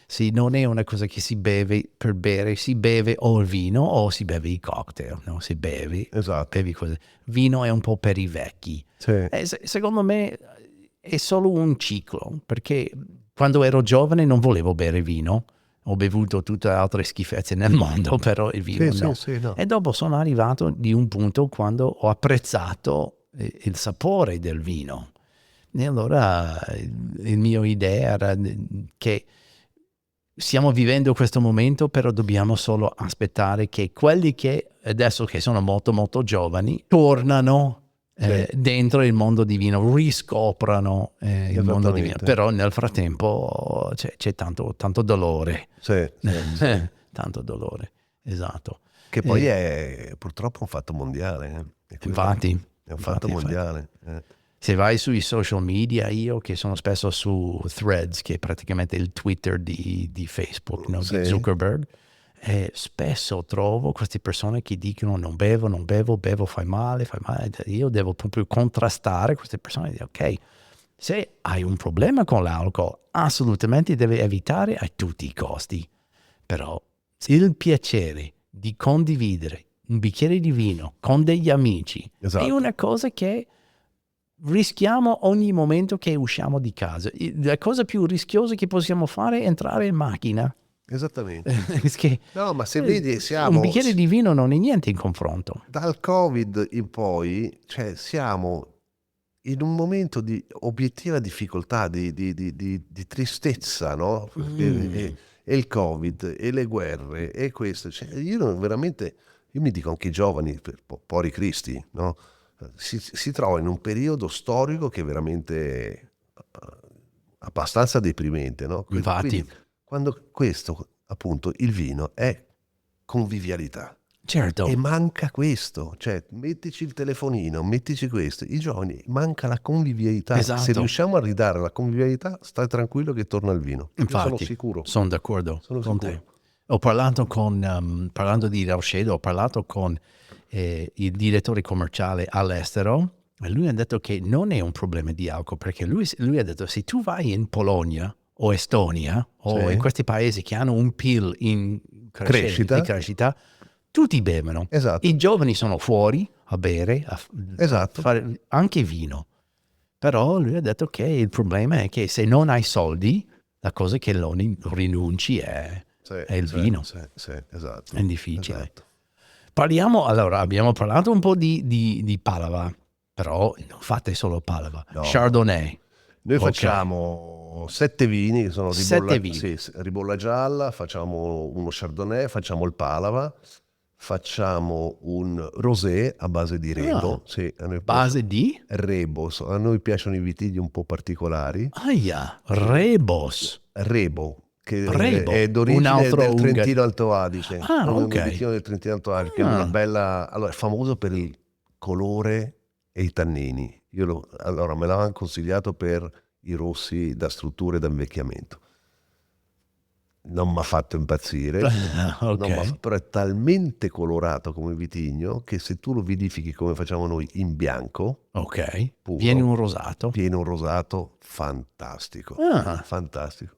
sì, non è una cosa che si beve per bere, si beve o il vino o si beve i cocktail, no? Si Esatto, bevi cose. Vino è un po' per i vecchi. sì, Secondo me è solo un ciclo, perché quando ero giovane non volevo bere vino, ho bevuto tutte le altre schifezze nel mondo, però il vino sì, sì, no. sì, no. E dopo sono arrivato di un punto quando ho apprezzato il sapore del vino. E allora il mio idea era che stiamo vivendo questo momento, però dobbiamo solo aspettare che quelli che adesso che sono molto molto giovani tornano Sì, dentro il mondo divino, riscoprano il mondo divino. esattamente. Però nel frattempo c'è tanto dolore, Sì, sì, sì. tanto dolore, esatto. Che poi Eh, è purtroppo un fatto mondiale, È quello. infatti, È un fatto infatti. mondiale. Se vai sui social media, io che sono spesso su Threads, che è praticamente il Twitter di Facebook, no? Di Sì, Zuckerberg, spesso trovo queste persone che dicono non bevo, fai male. Io devo proprio contrastare queste persone e dire ok, se hai un problema con l'alcol, assolutamente devi evitare a tutti i costi. Però il piacere di condividere un bicchiere di vino con degli amici è esatto, una cosa che rischiamo ogni momento che usciamo di casa. La cosa più rischiosa che possiamo fare è entrare in macchina. esattamente. Perché No, ma se vedi, un bicchiere di vino non è niente in confronto. dal Covid in poi, cioè siamo in un momento di obiettiva difficoltà, di tristezza, no? E il Covid, e le guerre, e questo. Cioè, io non veramente, io mi dico anche i giovani, poveri cristi, no? si trova in un periodo storico che è veramente abbastanza deprimente, no? Infatti. Quindi quando questo, appunto, il vino è convivialità. Certo. E manca questo, cioè mettici il telefonino, mettici questo, i giovani manca la convivialità. Se Esatto. riusciamo a ridare la convivialità, stai tranquillo che torna il vino. Io sono Infatti, sicuro. sono d'accordo Sono con sicuro. te. Ho parlato parlando di Rauschedo, ho parlato con il direttore commerciale all'estero e lui ha detto che non è un problema di alcol, perché lui ha detto se tu vai in Polonia o Estonia o Sì. in questi paesi che hanno un PIL in Crescita. crescita, tutti bevono. Esatto. I giovani sono fuori a bere, a Esatto. fare anche vino. Però lui ha detto che il problema è che se non hai soldi, la cosa che lo rinunci è il vino. Sì, esatto. È difficile. Esatto. Allora, abbiamo parlato un po' di Padova, però non fate solo Padova. No. Chardonnay. Noi Ok. facciamo 7 vini che sono 7 vini. sì, ribolla gialla, facciamo uno Chardonnay, facciamo il Palava, facciamo un rosé a base di Rebo. Sì, a noi Base di? Rebo, a noi piacciono i vitigli un po' particolari. Aia, Rebos. Rebo, che Rebo, è un d'origine altro del Trentino Alto Adige. Ah, È un ok. vitigno del Trentino Alto Adige, che è una bella... Allora, è famoso per il colore e i tannini. Allora, me l'avevano consigliato per i rossi da strutture da invecchiamento. Non mi ha fatto impazzire, Ok. però è talmente colorato come vitigno che se tu lo vinifichi come facciamo noi in bianco, Ok. puro, Viene un rosato. viene un rosato fantastico. Ah, Fantastico.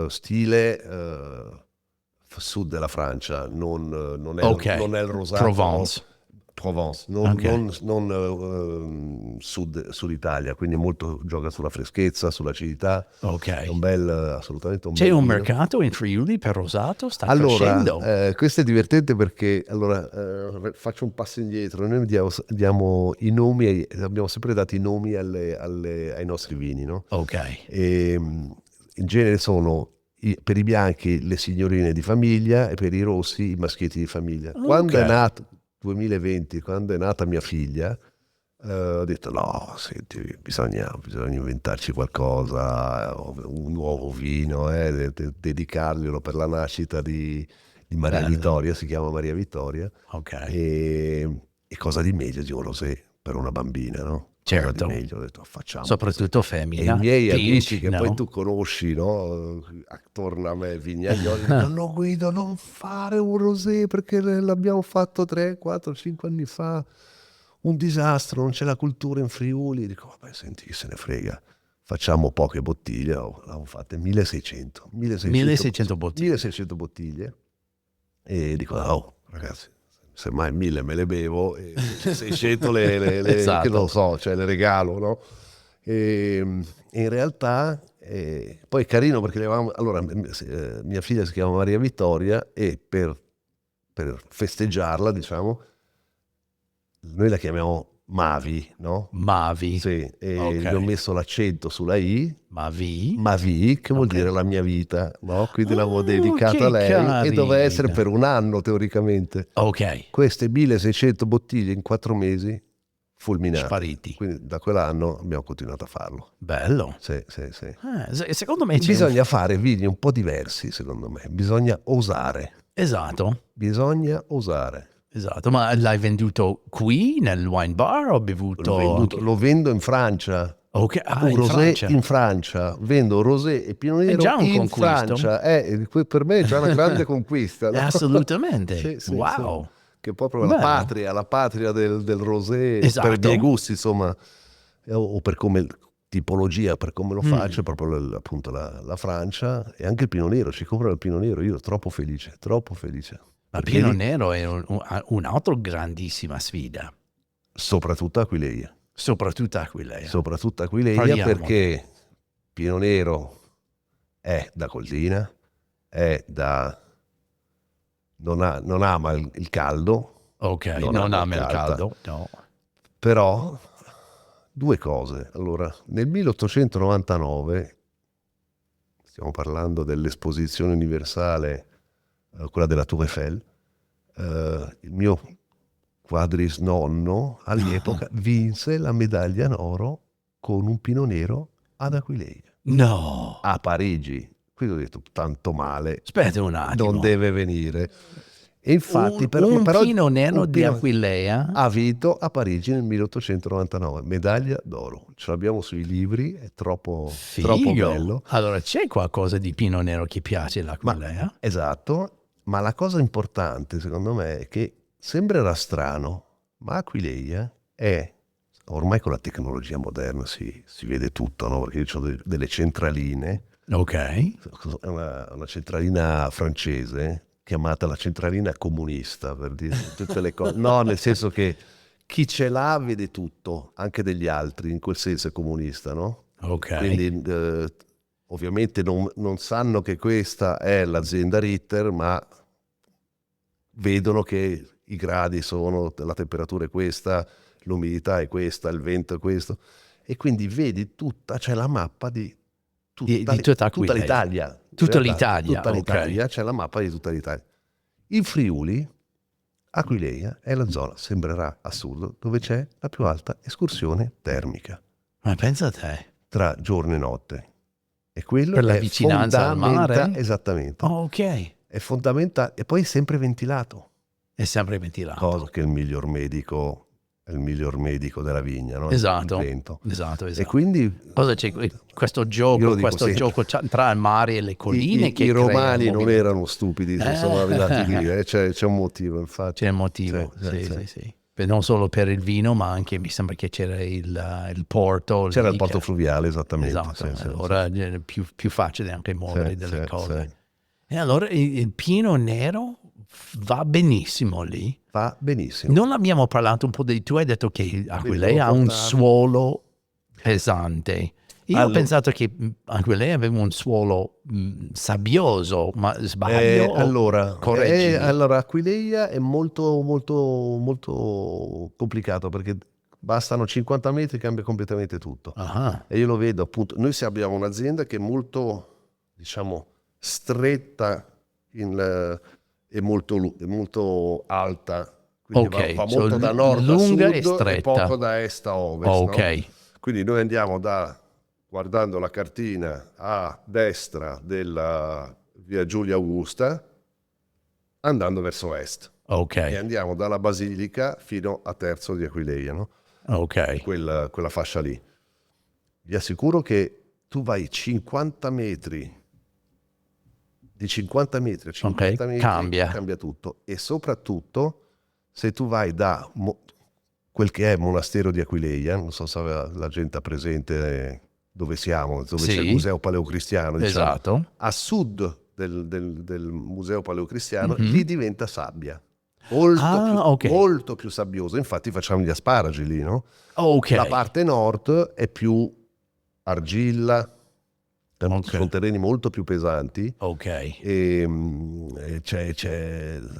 Stile sud della Francia, non è, ok. non è il rosato Provence. non, Ok. sud Italia, quindi molto gioca sulla freschezza, sull'acidità. Ok. È assolutamente un C'è bel un vino. mercato in Friuli per rosato? Sta Allora, crescendo. questo è divertente perché faccio un passo indietro. Noi diamo i nomi, abbiamo sempre dato i nomi ai nostri vini, no? Ok. E, in genere sono per i bianchi le signorine di famiglia e per i rossi i maschietti di famiglia. Quando è Ok. nato 2020, quando è nata mia figlia, ho detto no, senti, bisogna inventarci qualcosa, un nuovo vino, dedicarglielo per la nascita di Maria Bello. Vittoria, si chiama Maria Vittoria, Ok. e cosa di meglio di un rosé per una bambina, no? Cosa Certo. di meglio, ho detto facciamo Soprattutto così. femmina. E i miei Pink, amici che no? poi tu conosci, no? Attorno a me, Vignagnoli, dicono no Guido, non fare un rosé perché l'abbiamo fatto 3, 4, 5 anni fa, un disastro, non c'è la cultura in Friuli. Dico vabbè, senti, chi se ne frega, facciamo poche bottiglie, l'avevo fatte 1600 1600 bottiglie. 1600 bottiglie, e dico oh ragazzi, semmai 1000 me le bevo e 600 che Esatto. non so, cioè le regalo, no? E in realtà poi è carino perché allora mia figlia si chiama Maria Vittoria e per festeggiarla, diciamo, noi la chiamiamo Mavi, no? Mavi. Sì, e Ok. gli ho messo l'accento sulla I, Mavi? Mavi, che vuol Ok. dire la mia vita, no? Quindi l'avevo Oh, dedicato che a lei e doveva essere carina. per un anno teoricamente. Ok. Queste 1600 bottiglie in 4 mesi fulminate. Spariti. Quindi da quell'anno abbiamo continuato a farlo. Bello. Sì. Secondo me c'è Bisogna fare vini un po' diversi, secondo me. Bisogna osare. Esatto. Bisogna osare. Esatto. Ma l'hai venduto qui nel wine bar o bevuto? Lo vendo in Francia. Ok. Ah, Un in rosé Francia. in Francia. Vendo rosé e Pinot È Nero già un in conquisto. Francia. Per me è già una grande conquista. No? Assolutamente. Sì. Wow. Che è proprio Bello. la patria del rosé, per i Esatto. miei gusti, insomma, o per come tipologia, per come lo faccio, è proprio appunto la Francia, e anche il Pinot Nero. Ci comprano il Pinot Nero, io troppo felice. Ma Perché Pinot Nero è un'altra grandissima sfida, soprattutto Aquileia. soprattutto Aquileia. Soprattutto Aquileia Parliamo. perché Pinot Nero è da coltina, non ama il caldo, Ok, non ama il calda. caldo, no. Però due cose. Allora, nel 1899, stiamo parlando dell'esposizione universale, quella della Tour Eiffel, il mio Quadris nonno all'epoca vinse la medaglia d'oro con un Pinot Nero ad Aquileia No. a Parigi. Quindi ho detto tanto male, Aspetta un attimo. non deve venire. E infatti un però Pinot Nero un di Pinot- Aquileia. ha vinto a Parigi nel 1899, medaglia d'oro. Ce l'abbiamo sui libri, è troppo Figo. bello. Allora c'è qualcosa di Pinot Nero che piace l'Aquileia? Esatto, ma la cosa importante secondo me è che sembrerà strano, ma Aquileia è, ormai con la tecnologia moderna si vede tutto, no? Perché io ho delle centraline, Ok. una centralina francese chiamata la centralina comunista, per dire tutte le cose. No, nel senso che chi ce l'ha vede tutto, anche degli altri, in quel senso è comunista, no? Ok. Quindi ovviamente non sanno che questa è l'azienda Ritter, ma vedono che i gradi sono, la temperatura è questa, l'umidità è questa, il vento è questo, e quindi vedi tutta, c'è la mappa di Di tutta Aquileia. l'Italia. Tutta In realtà, l'Italia, tutta ok. l'Italia, c'è la mappa di tutta l'Italia. In Friuli, Aquileia è la zona, sembrerà assurdo, dove c'è la più alta escursione termica Ma pensa a te. tra giorno e notte. E quello Per la è vicinanza al mare? esattamente. Oh, ok. È fondamentale. E poi è sempre ventilato. È sempre ventilato. Cosa che è il miglior medico della vigna, no? Esatto. Il vento. Esatto. E quindi cosa c'è questo io gioco, lo dico sempre. Tra il mare e le colline che i crea romani non movimento. erano stupidi se sono arrivati lì, c'è un motivo, infatti. C'è un motivo, sì. Non solo per il vino, ma anche mi sembra che c'era il porto. C'era lì il porto fluviale, esattamente. Esatto, sì, allora è più facile anche muovere delle cose. sì. E allora il Pinot Nero va benissimo lì. Va benissimo. Non abbiamo parlato un po' tu hai detto che Aquileia ha un suolo pesante. Io ho pensato che Aquileia aveva un suolo sabbioso, ma sbaglio? Allora, correggimi. allora, Aquileia è molto, molto, molto complicato perché bastano 50 metri e cambia completamente tutto. Ah, E io lo vedo appunto. Noi abbiamo un'azienda che è molto, diciamo, stretta e molto alta. Quindi ok, va molto da nord lunga a e sud stretta. e poco da est a ovest. Ok. No? Quindi noi andiamo guardando la cartina a destra della via Giulia Augusta, andando verso est. Ok. E andiamo dalla Basilica fino a Terzo di Aquileia, no? Ok. Quella fascia lì. Vi assicuro che tu vai 50 metri, di 50 metri a 50 metri cambia tutto. E soprattutto se tu vai da quel che è Monastero di Aquileia, non so se la gente ha presente dove siamo, dove c'è il Museo Paleocristiano, diciamo, esatto. a sud del Museo Paleocristiano, lì diventa sabbia. Molto più sabbioso, infatti facciamo gli asparagi lì, no? Okay. La parte nord è più argilla, sono terreni molto più pesanti. Ok. E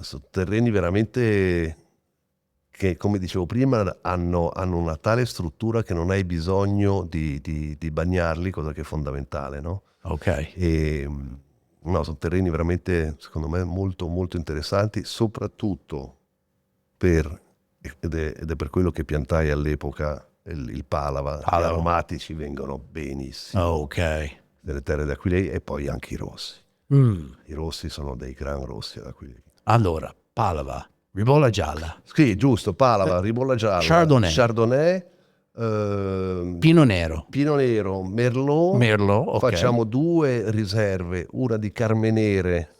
sono terreni veramente che, come dicevo prima, hanno una tale struttura che non hai bisogno di bagnarli, cosa che è fondamentale, no? Ok. No, sono terreni veramente, secondo me, molto, molto interessanti, soprattutto ed è per quello che piantai all'epoca il Palava. Gli aromatici vengono benissimo. Ok. Delle terre d'Aquileia e poi anche i rossi. I rossi sono dei gran rossi ad Aquileia. Allora, Palava, ribolla gialla. Sì, giusto, Palava, ribolla gialla. Chardonnay. Pinot Nero. Merlot. Ok. Facciamo 2 riserve, una di Carmenere.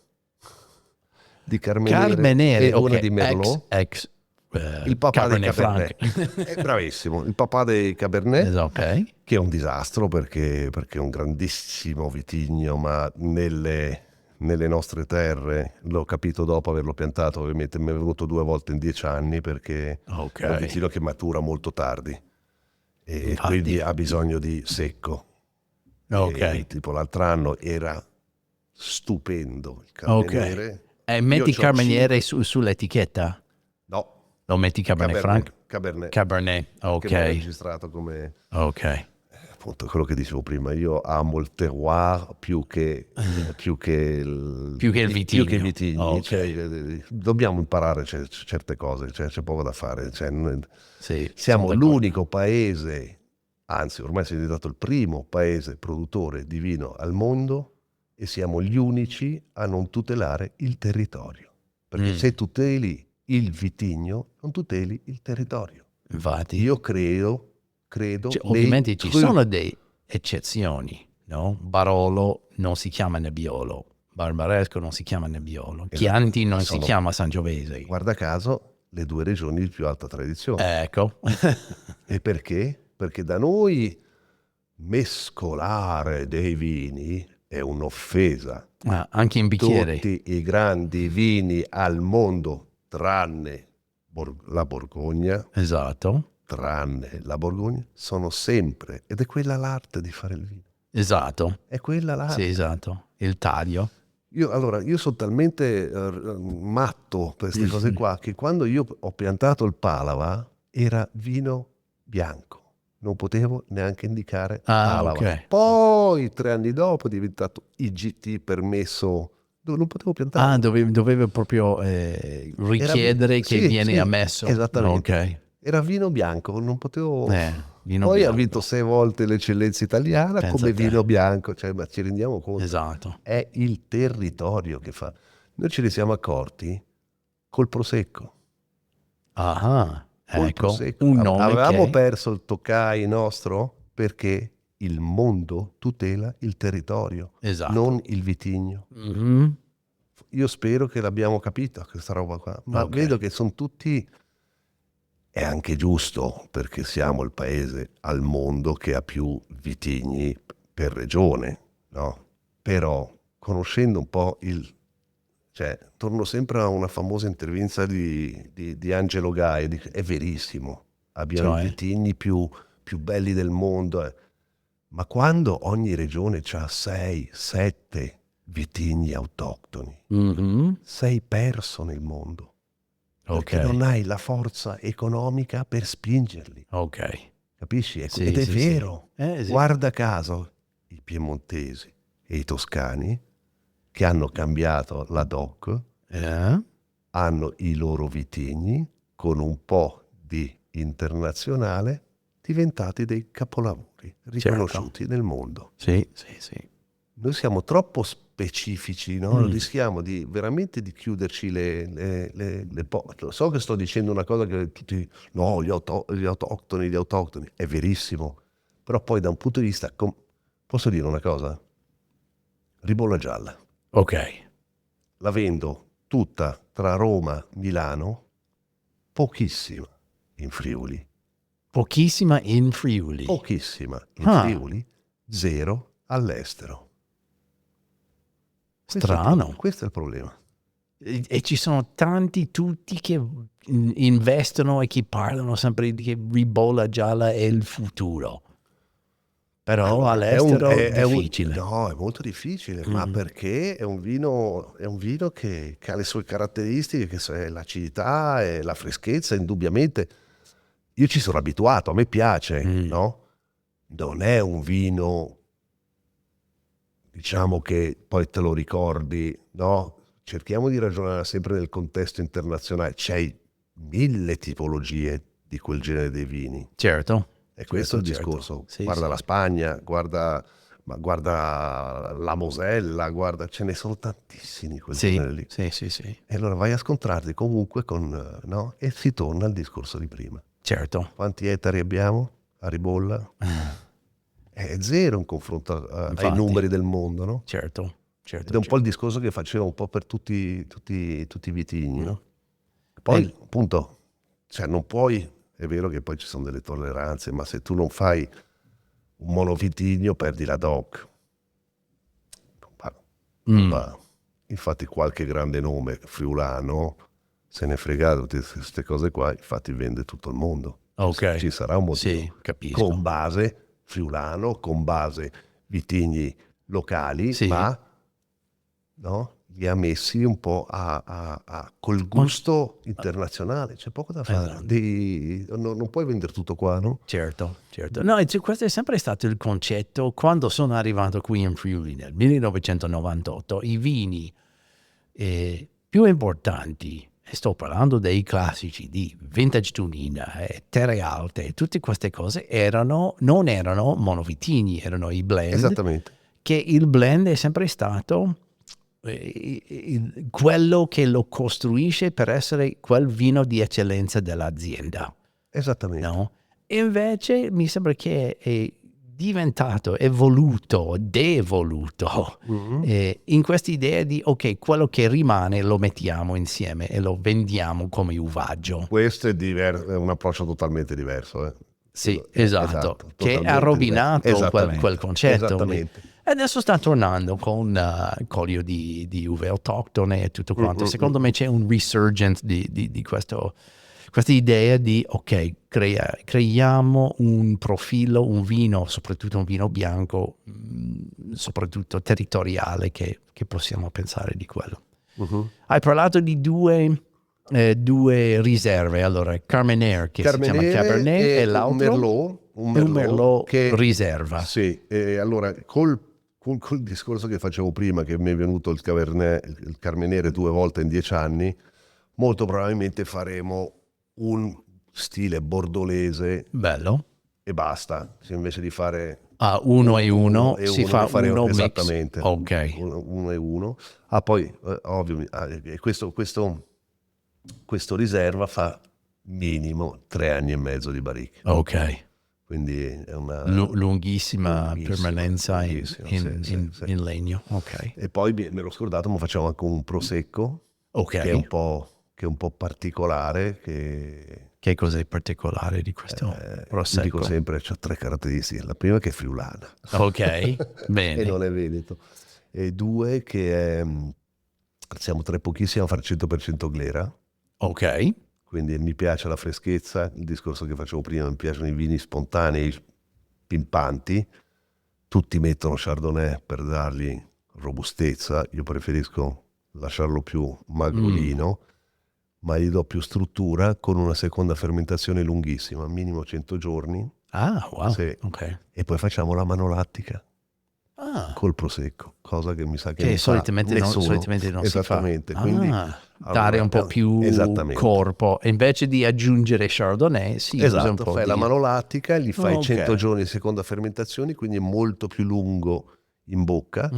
Carmenere, e una di Merlot. Il papà dei Cabernet. Bravissimo, il papà dei Cabernet, ok. Che è un disastro perché è un grandissimo vitigno, ma nelle nostre terre, l'ho capito dopo averlo piantato, ovviamente mi è venuto 2 volte in 10 anni perché è un vitigno che matura molto tardi e quindi ha bisogno di secco. E, tipo l'altro anno era stupendo il Carmenere. E metti Carmenere sull'etichetta? No. Lo metti Cabernet Franc? Cabernet. Cabernet, ok. Che non è registrato come... Ok. appunto quello che dicevo prima, io amo il terroir più che il vitigno. più che i vitigni. Ok. Cioè, dobbiamo imparare certe cose, cioè, c'è poco da fare. Cioè, Sì, sono siamo d'accordo. l'unico paese, anzi ormai siamo diventato il primo paese produttore di vino al mondo e siamo gli unici a non tutelare il territorio. Perché se tuteli il vitigno, non tuteli il territorio. Infatti, Io credo nei ovviamente ci sono delle eccezioni, no? Barolo non si chiama Nebbiolo, Barbaresco non si chiama Nebbiolo, Chianti non si sono, chiama Sangiovese. guarda caso, le due regioni di più alta tradizione. Ecco. E perché? Perché da noi mescolare dei vini è un'offesa. Ah, anche in bicchiere. Tutti i grandi vini al mondo, la Borgogna, tranne la Borgogna, sono sempre, ed è quella l'arte di fare il vino. Esatto. È quella l'arte. Sì, esatto. Il taglio. Io sono talmente matto per queste cose qua che quando io ho piantato il Palava era vino bianco. Non potevo neanche indicare Palava. Ok. Poi 3 anni dopo è diventato IGT permesso. Non potevo piantare. Ah, doveva proprio richiedere che Sì, viene sì, ammesso. esattamente. Ok. Era vino bianco, non potevo. Vino Poi ha bianco. vinto 6 volte l'eccellenza italiana Pensa come a te. vino bianco, cioè, ma ci rendiamo conto? Esatto. È il territorio che fa. Noi ce ne siamo accorti col Prosecco. Ah, Col ecco, Prosecco. un nome Avevamo che... perso il Toccai nostro perché il mondo tutela il territorio, Esatto. non il vitigno. Mhm. Io spero che l'abbiamo capita questa roba qua, ma Ok. vedo che sono tutti. È anche giusto perché siamo il paese al mondo che ha più vitigni per regione, no? Però conoscendo un po' cioè, torno sempre a una famosa intervista di Angelo Gai, è verissimo, abbiamo i Cioè? vitigni più belli del mondo, ma quando ogni regione ha 6, 7 vitigni autoctoni, Mhm. sei perso nel mondo. Perché Ok. non hai la forza economica per spingerli, Ok. capisci? Sì, Ed è sì, vero. sì. Sì. Guarda caso, i piemontesi e i toscani che hanno cambiato la DOC hanno i loro vitigni con un po' di internazionale diventati dei capolavori riconosciuti nel mondo. Sì, sì, sì. Noi siamo troppo specifici, no? Rischiamo veramente di chiuderci le porte. So che sto dicendo una cosa che tutti, no, gli autoctoni, è verissimo, però poi da un punto di vista, posso dire una cosa? Ribolla gialla, Ok. la vendo tutta tra Roma e Milano, pochissima in Friuli, Pochissima in Friuli. pochissima in Friuli, zero all'estero. Strano. Questo è il problema. E ci sono tanti tutti che investono e che parlano sempre di che ribolla gialla è il futuro. Però Allora, all'estero è difficile. no, è molto difficile, ma perché è un vino che ha le sue caratteristiche, che è l'acidità e la freschezza, indubbiamente. Io ci sono abituato, a me piace, no? Non è un vino, diciamo, che poi te lo ricordi, no? Cerchiamo di ragionare sempre nel contesto internazionale. C'è 1000 tipologie di quel genere di vini. Certo. E questo è il discorso. Guarda la Spagna, guarda la Mosella, ce ne sono tantissimi quel genere lì. Sì. E allora vai a scontrarti comunque con, no? E si torna al discorso di prima. Certo. Quanti ettari abbiamo a Ribolla? È zero in confronto ai numeri del mondo, no? Certo. Ed è un po' il discorso che facevo un po' per tutti i vitigni, no? Poi, appunto, cioè non puoi, è vero che poi ci sono delle tolleranze, ma se tu non fai un monovitigno perdi la DOC. Infatti qualche grande nome friulano se ne è fregato di queste cose qua, infatti vende tutto il mondo. Ok. Ci sarà un motivo. Sì, capisco. Con base friulano, con base vitigni locali, Sì. ma no? li ha messi un po' col gusto internazionale, c'è poco da fare. Esatto. Non puoi vendere tutto qua, no? Certo. No, questo è sempre stato il concetto. Quando sono arrivato qui in Friuli nel 1998, i vini più importanti, e sto parlando dei classici di Vintage Tunina, Terre Alte, tutte queste cose non erano monovitini, erano i blend, Esattamente. che il blend è sempre stato quello che lo costruisce per essere quel vino di eccellenza dell'azienda. Esattamente. No? Invece mi sembra che è diventato evoluto, devoluto in questa idea di ok, quello che rimane lo mettiamo insieme e lo vendiamo come uvaggio. Questo è un approccio totalmente diverso. Sì, esatto, che ha totalmente rovinato diverso. quel concetto. Esattamente. E adesso sta tornando con colio di uve autoctone e tutto quanto. Secondo me c'è un resurgence di questa idea di ok, creiamo un profilo, un vino, soprattutto un vino bianco, soprattutto territoriale, che possiamo pensare di quello. Hai parlato di due riserve, allora Carmenere che si chiama Cabernet e l'altro un Merlot che riserva. Sì, allora col discorso che facevo prima, che mi è venuto il Carmenere 2 volte in 10 anni, molto probabilmente faremo un stile bordolese Bello. e basta, invece di fare uno e uno si fa faremo uno esattamente mix. Ok. uno e uno. Poi ovvio, questo riserva fa minimo 3 anni e mezzo di barrique. Ok. Quindi è una lunghissima permanenza sì. in legno. Ok. E poi me l'ho scordato, ma facciamo anche un prosecco Ok. che è un po' particolare. Che cos'è particolare di questo prosecco? Dico sempre, c'ha 3 caratteristiche. La prima che è friulana. Ok, bene. E non è veneto. E 2 che siamo tra i pochissimi a fare 100% glera. Ok. Quindi mi piace la freschezza, il discorso che facevo prima, mi piacciono i vini spontanei, pimpanti. Tutti mettono Chardonnay per dargli robustezza, io preferisco lasciarlo più magrolino, ma gli do più struttura con una seconda fermentazione lunghissima, minimo 100 giorni. Ah, wow. Sì. Ok. E poi facciamo la manolattica col prosecco, cosa che mi sa che solitamente non si fa. Esattamente, quindi dare un po' più corpo, e invece di aggiungere Chardonnay si usa un po' fai la manolattica, gli fai 100 giorni di seconda fermentazione, quindi è molto più lungo in bocca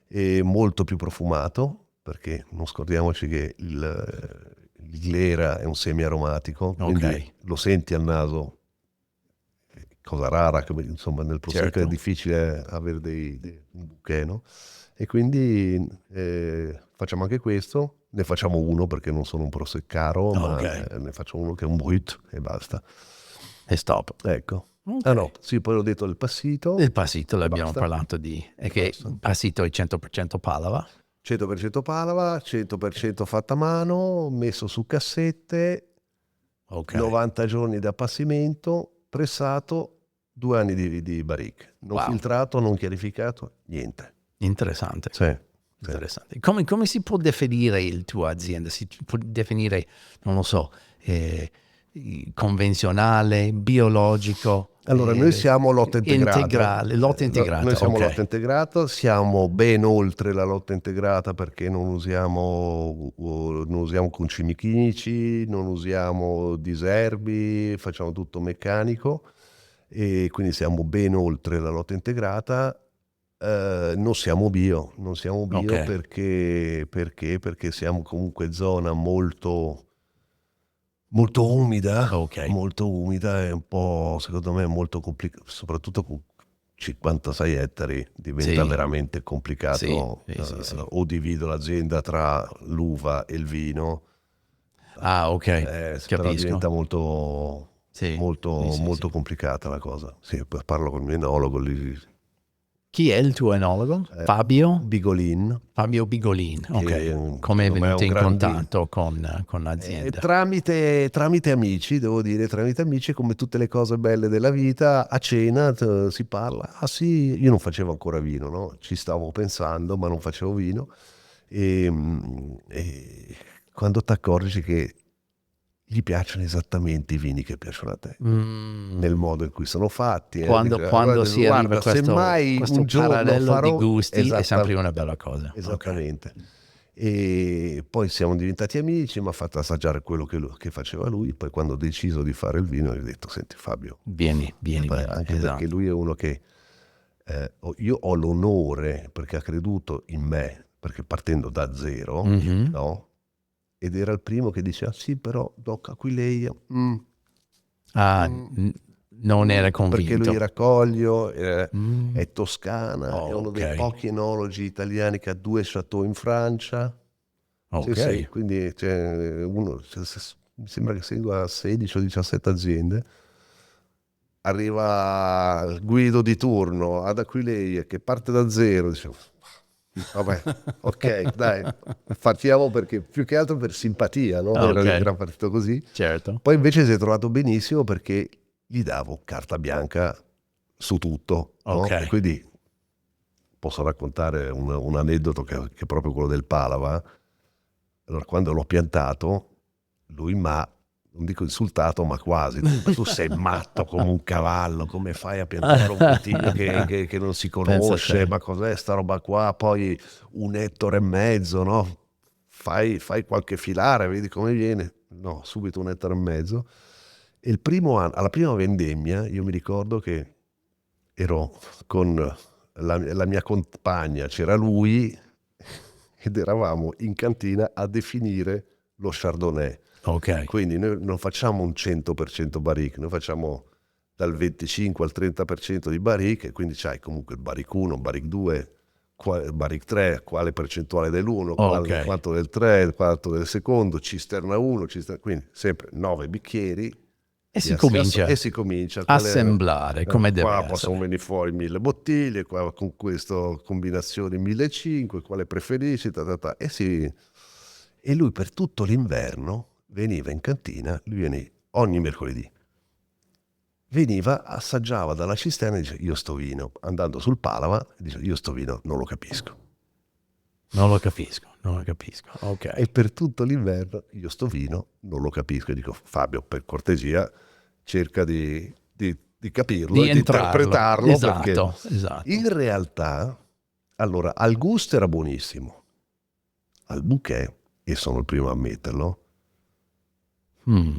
e molto più profumato, perché non scordiamoci che il glera è un semi-aromatico, quindi lo senti al naso, cosa rara, insomma nel prosecco è difficile avere un bouquet, no? E quindi facciamo anche questo, ne facciamo uno perché non sono un proseccaro, ma ne faccio uno che è un brut e basta. E stop. Ecco. No, sì, poi ho detto il passito. Il passito l'abbiamo parlato è che il passito è 100% palava. 100% palava, 100% fatta a mano, messo su cassette, 90 giorni di appassimento, pressato, 2 anni di barrique. Non filtrato, non chiarificato, niente. Interessante. Sì. Interessante. Come si può definire il tuo azienda? Si può definire, non lo so, convenzionale, biologico? Allora, noi siamo lotta integrale. Lotta integrata. Noi siamo lotta integrata, siamo ben oltre la lotta integrata perché non usiamo concimi chimici, non usiamo diserbi, facciamo tutto meccanico e quindi siamo ben oltre la lotta integrata. Non siamo bio perché siamo comunque zona molto umida, molto umida, è un po', secondo me, molto complicato, soprattutto con 56 ettari diventa veramente complicato. O divido l'azienda tra l'uva e il vino. Però diventa molto complicata la cosa. Sì, parlo con il mio enologo lì. Chi è il tuo enologo? Fabio Bigolin. Fabio Bigolin, ok. Come è venuto in contatto con l'azienda? Tramite amici, devo dire, tramite amici, come tutte le cose belle della vita, a cena si parla. Ah sì, io non facevo ancora vino, no? Ci stavo pensando, ma non facevo vino. e quando ti accorgi che gli piacciono esattamente i vini che piacciono a te, nel modo in cui sono fatti. Quando Guarda, si arriva a semmai questo un giorno parallelo di farò gusti è sempre una bella cosa. Ok. esattamente. E poi siamo diventati amici, mi ha fatto assaggiare quello che faceva lui. Poi quando ho deciso di fare il vino gli ho detto: senti Fabio, Vieni, anche esatto. perché lui è uno che io ho l'onore, perché ha creduto in me, perché partendo da zero, Mhm. no? Ed era il primo che diceva: sì, però Doc Aquileia Non era perché lui convinto. era Coglio, Mm. è toscana, è uno dei Ok. pochi enologi italiani che ha 2 chateau in Francia. Ok. Sì, quindi mi sembra che segua 16 o 17 aziende. Arriva il guido di turno ad Aquileia che parte da zero, dicevo, vabbè, ok, dai, partiamo, perché più che altro per simpatia, no? Ok. Era partito così. Certo. Poi invece si è trovato benissimo perché gli davo carta bianca su tutto, no? Ok. E quindi posso raccontare un aneddoto che è proprio quello del Palava. Allora, quando l'ho piantato, lui m'ha, non dico insultato, ma quasi. Ma tu sei matto come un cavallo, come fai a piantare un vitigno che non si Pensa a conosce? te. Ma cos'è sta roba qua? Poi 1,5 ettari, no? Fai qualche filare, vedi come viene. No, subito 1,5 ettari. E il primo anno, alla prima vendemmia, io mi ricordo che ero con la mia compagna, c'era lui, ed eravamo in cantina a definire lo Chardonnay. Ok. Quindi noi non facciamo un 100% barrique, noi facciamo dal 25 al 30% di barrique, e quindi c'hai comunque il barrique 1, barrique 2, barrique 3, quale percentuale dell'1, Ok. quanto del 3, quanto del secondo, cisterna 1, quindi sempre 9 bicchieri. E si comincia E si comincia. a assemblare come deve Qua possono essere. venire fuori 1000 bottiglie, qua con questa combinazione 1500, quale preferisci, e lui per tutto l'inverno veniva in cantina, lui viene ogni mercoledì, veniva, assaggiava dalla cisterna e dice: io sto vino, andando sul Palava, dice: io sto vino non lo capisco. Non lo capisco. Ok. E per tutto l'inverno io sto vino non lo capisco. E dico: Fabio, per cortesia, cerca di capirlo Di e di entrarlo. interpretarlo, perché Esatto. in realtà, allora, al gusto era buonissimo, al bouquet, e sono il primo a ammetterlo,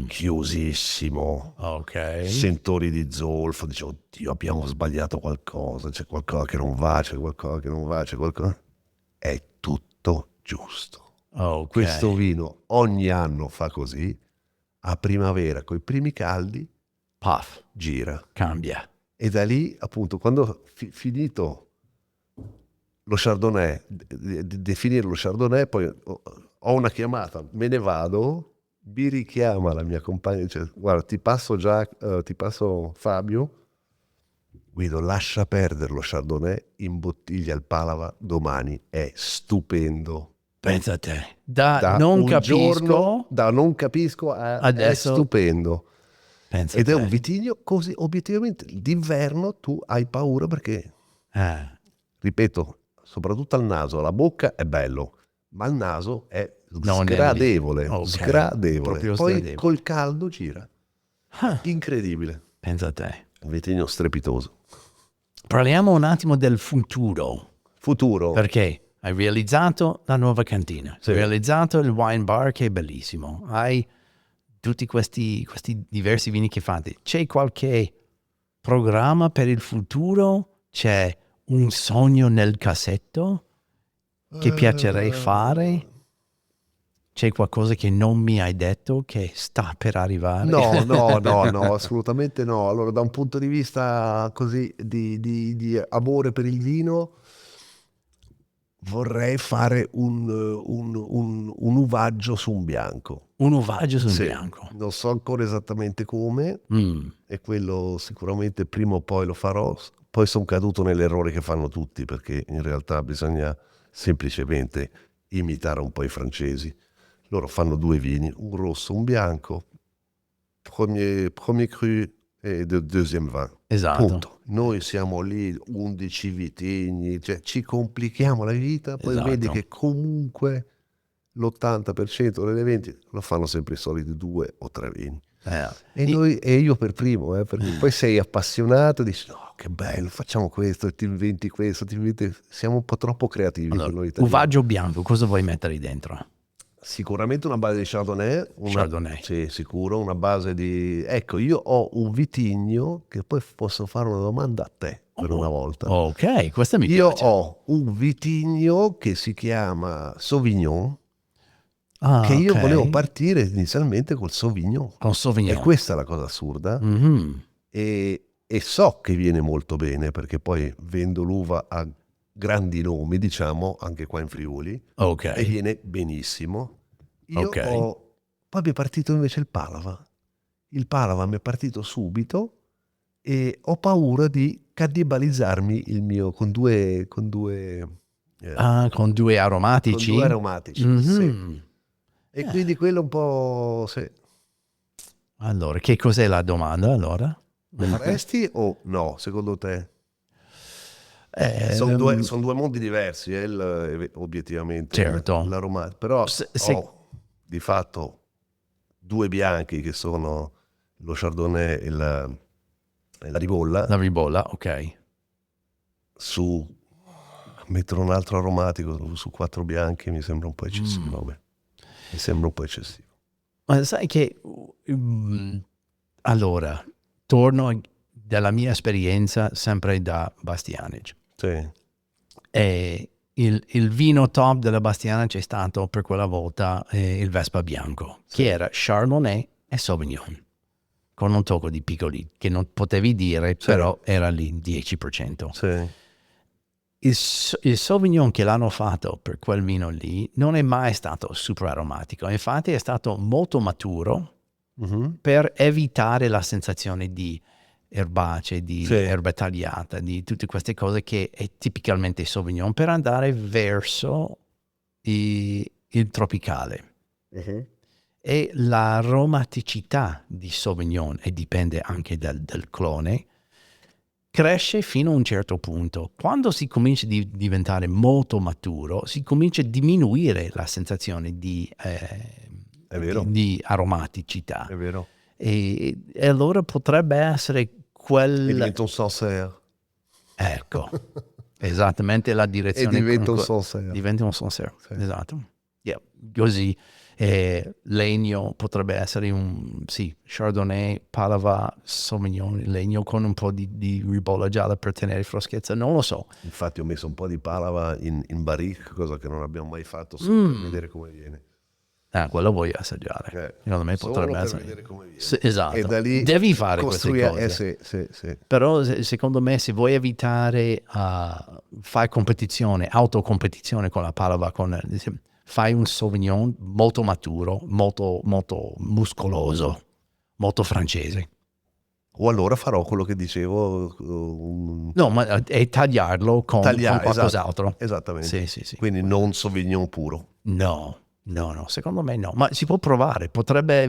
chiusissimo, Ok. sentori di zolfo, dicevo: oddio, abbiamo sbagliato qualcosa, c'è qualcosa che non va, c'è qualcosa che non va, c'è qualcosa. È tutto giusto. Ok. Questo vino ogni anno fa così, a primavera con i primi caldi Puff. gira, Cambia. e da lì, appunto, quando finito lo Chardonnay, definire lo Chardonnay, poi ho una chiamata, me ne vado, mi richiama la mia compagna e dice: guarda, ti passo Fabio, Guido, lascia perdere lo Chardonnay, in bottiglia al Palava domani, è stupendo. Pensa a te. Da Da non un giorno, capisco, da non capisco è adesso stupendo. pensa a Ed è un te. vitigno così, obiettivamente, d'inverno tu hai paura perché, Ah, ripeto, soprattutto al naso, la bocca è bello, ma il naso è non è lì. sgradevole, Ok. sgradevole. Proprio Poi sgradevole. col caldo gira. È incredibile. Pensa a te. Un vitigno strepitoso. Parliamo un attimo del futuro. Futuro. Perché hai realizzato la nuova cantina, Sì. hai realizzato il wine bar che è bellissimo, hai tutti questi diversi vini che fate. C'è qualche programma per il futuro? C'è un sogno nel cassetto che piacerei fare? C'è qualcosa che non mi hai detto che sta per arrivare? No, assolutamente no. Allora, da un punto di vista così di amore per il vino, vorrei fare un uvaggio su un bianco. Un uvaggio sul Sì, bianco. non so ancora esattamente come, Mm. e quello sicuramente prima o poi lo farò. Poi sono caduto nell'errore che fanno tutti, perché in realtà bisogna semplicemente imitare un po' i francesi. Loro fanno 2 vini, un rosso, un bianco, premier cru e deuxième vin. Esatto. Punto. Noi siamo lì 11 vitigni, cioè ci complichiamo la vita, poi Esatto. vedi che comunque l'80% delle eventi lo fanno sempre i soliti 2 o 3 vini. E io per primo, perché poi sei appassionato, dici no, che bello, facciamo questo, ti inventi questo, siamo un po' troppo creativi per noi Allora, italiani. uvaggio bianco, cosa vuoi mettere dentro? Sicuramente una base di Chardonnay, Chardonnay. Sì, sicuro, una base di... Ecco, io ho un vitigno che poi posso fare una domanda a te per una volta. Ok, questa mi Io piace. ho un vitigno che si chiama Sauvignon, Ah, che io ok. volevo partire inizialmente col Sauvignon. Con E Sauvignon. questa è la cosa assurda. Mhm. E so che viene molto bene, perché poi vendo l'uva a grandi nomi, diciamo, anche qua in Friuli, Ok. e viene benissimo. Io Ok. poi mi è partito invece il Palava. Il Palava mi è partito subito e ho paura di cannibalizzarmi il mio con due Con due con due aromatici? aromatici. Mhm. Sì. E quindi quello un po'... Sì. Allora, che cos'è la domanda allora? Le faresti o no, secondo te? Eh, Sono due mondi diversi, obiettivamente, Certo. l'aromatico. Però Se- ho di fatto 2 bianchi che sono lo Chardonnay e la Ribolla. La ribolla, ok. Mettere un altro aromatico su 4 bianchi mi sembra un po' eccessivo. Vabbè. Mi sembra un po' eccessivo. Ma sai che allora, torno dalla mia esperienza sempre da Bastianic. Sì. E il vino top della Bastianic è stato per quella volta il Vespa Bianco, che era Chardonnay e Sauvignon, con un tocco di piccoli che non potevi dire, però era lì 10%. Sì. Il Sauvignon che l'hanno fatto per quel vino lì non è mai stato super aromatico, infatti è stato molto maturo per evitare la sensazione di erbacee, di erba tagliata, di tutte queste cose che è tipicamente Sauvignon, per andare verso il tropicale. E l'aromaticità di Sauvignon, e dipende anche dal clone, cresce fino a un certo punto. Quando si comincia a diventare molto maturo, si comincia a diminuire la sensazione di aromaticità. È vero. E allora potrebbe essere E diventa un Sancerre. Ecco, esattamente la direzione. E diventa un Sancerre. Diventa un Sancerre, esatto. Yeah. Così legno potrebbe essere Chardonnay, Palava, Sauvignon, legno con un po' di ribolla gialla per tenere freschezza, non lo so. Infatti ho messo un po' di Palava in barrique, cosa che non abbiamo mai fatto, solo per vedere come viene. Quello voglio assaggiare. Secondo me potrebbe essere. Per vedere come viene. Esatto. E da lì devi fare queste cose. Sì. Però secondo me se vuoi evitare fare competizione, autocompetizione con la Palava, fai un Sauvignon molto maturo, molto, molto muscoloso, molto francese. O allora farò quello che dicevo. No, ma è tagliarlo con qualcos'altro. Esattamente. Sì. Quindi non Sauvignon puro. No, secondo me no. Ma si può provare.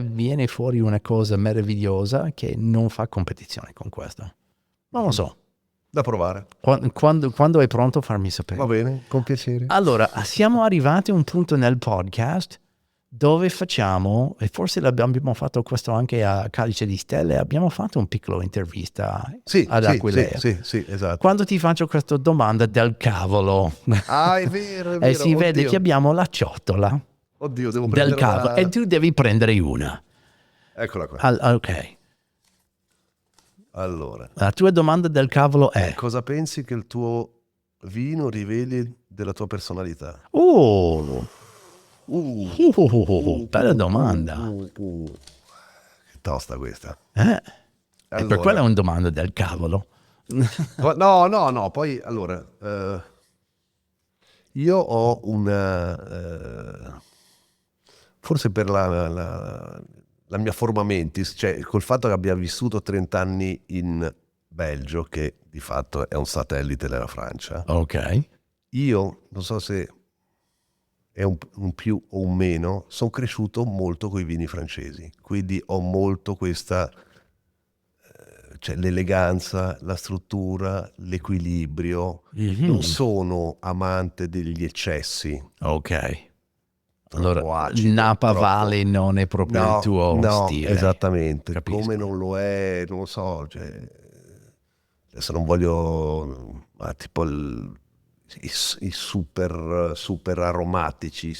Viene fuori una cosa meravigliosa che non fa competizione con questo. Non lo so. Da provare. Quando è pronto farmi sapere. Va bene, con piacere. Allora, siamo arrivati a un punto nel podcast dove facciamo, e forse abbiamo fatto questo anche a Calice di Stelle, abbiamo fatto un piccolo intervista ad Aquileia. Sì, esatto. Quando ti faccio questa domanda del cavolo, è vero. e si vede che abbiamo la ciotola devo del cavolo e tu devi prendere una. Eccola qua. Ok. Allora. La tua domanda del cavolo è: cosa pensi che il tuo vino riveli della tua personalità? Bella domanda. Che tosta questa. E per quella è una domanda del cavolo. No, poi allora io ho una forse per la mia forma mentis, cioè col fatto che abbia vissuto 30 anni in Belgio, che di fatto è un satellite della Francia. Ok. Io non so se è un più o un meno, sono cresciuto molto con i vini francesi, quindi ho molto questa cioè l'eleganza, la struttura, l'equilibrio. Mhm. Non sono amante degli eccessi. Ok. Troppo Allora, acido, Napa troppo- Valley non è proprio il tuo no, stile. esattamente. Capisco. Come non lo è, non lo so. Cioè, adesso non voglio, ma tipo i super aromatici,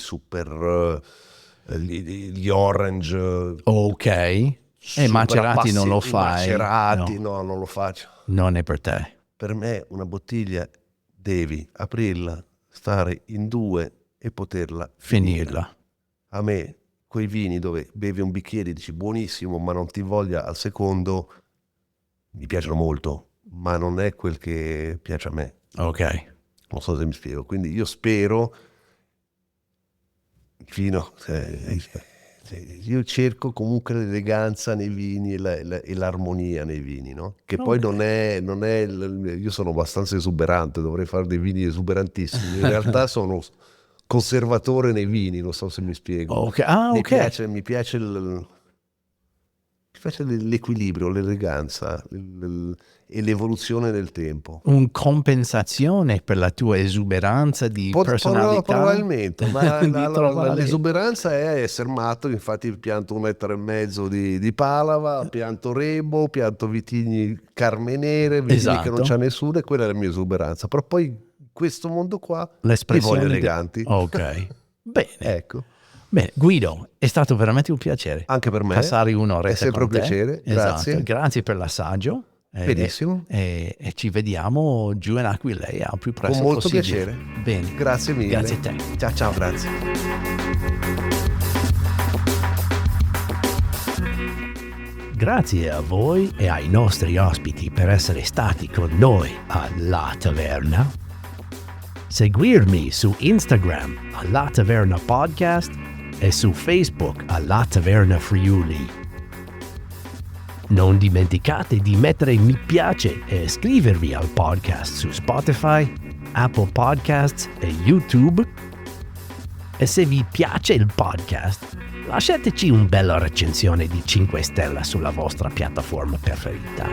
gli orange. Ok. super Macerati non lo appassi- fai? Macerati, No, no, non lo faccio. non è per te. Per me una bottiglia devi aprirla, stare in due e poterla finire. Finirla. A me quei vini dove bevi un bicchiere e dici buonissimo ma non ti voglia al secondo, mi piacciono molto, ma non è quel che piace a me. Ok. Non so se mi spiego. Quindi io spero il vino, io cerco comunque l'eleganza nei vini e l'armonia nei vini, no? Che poi Ok. non è io sono abbastanza esuberante, dovrei fare dei vini esuberantissimi. In realtà sono conservatore nei vini, non so se mi spiego. Ok. Ah, Mi ok. piace, mi piace l'equilibrio, l'eleganza e l'evoluzione del tempo. Un compensazione per la tua esuberanza di personalità? Probabilmente, ma Di trovare- l'esuberanza è essere matto. Infatti pianto 1,5 metri di palava, pianto rebo, pianto vitigni carmenere, vitigni che Esatto. non c'ha nessuno, e quella è la mia esuberanza. Però poi in questo mondo qua li L'espressione voglio de- eleganti. Ok. Bene. Ecco, Bene, Guido, è stato veramente un piacere. anche per me Passare un'oretta è sempre con un te. piacere. Esatto. Grazie. Grazie per l'assaggio. Benissimo. E ci vediamo giù in Aquileia al più presto Con molto possibile. piacere. Bene. Grazie mille. Grazie a te. Ciao, ciao, grazie. Grazie a voi e ai nostri ospiti per essere stati con noi a La Taverna. Seguirmi su Instagram a La Taverna Podcast e su Facebook a La Taverna Friuli. Non dimenticate di mettere mi piace e iscrivervi al podcast su Spotify, Apple Podcasts e YouTube. E se vi piace il podcast, lasciateci una bella recensione di 5 stelle sulla vostra piattaforma preferita.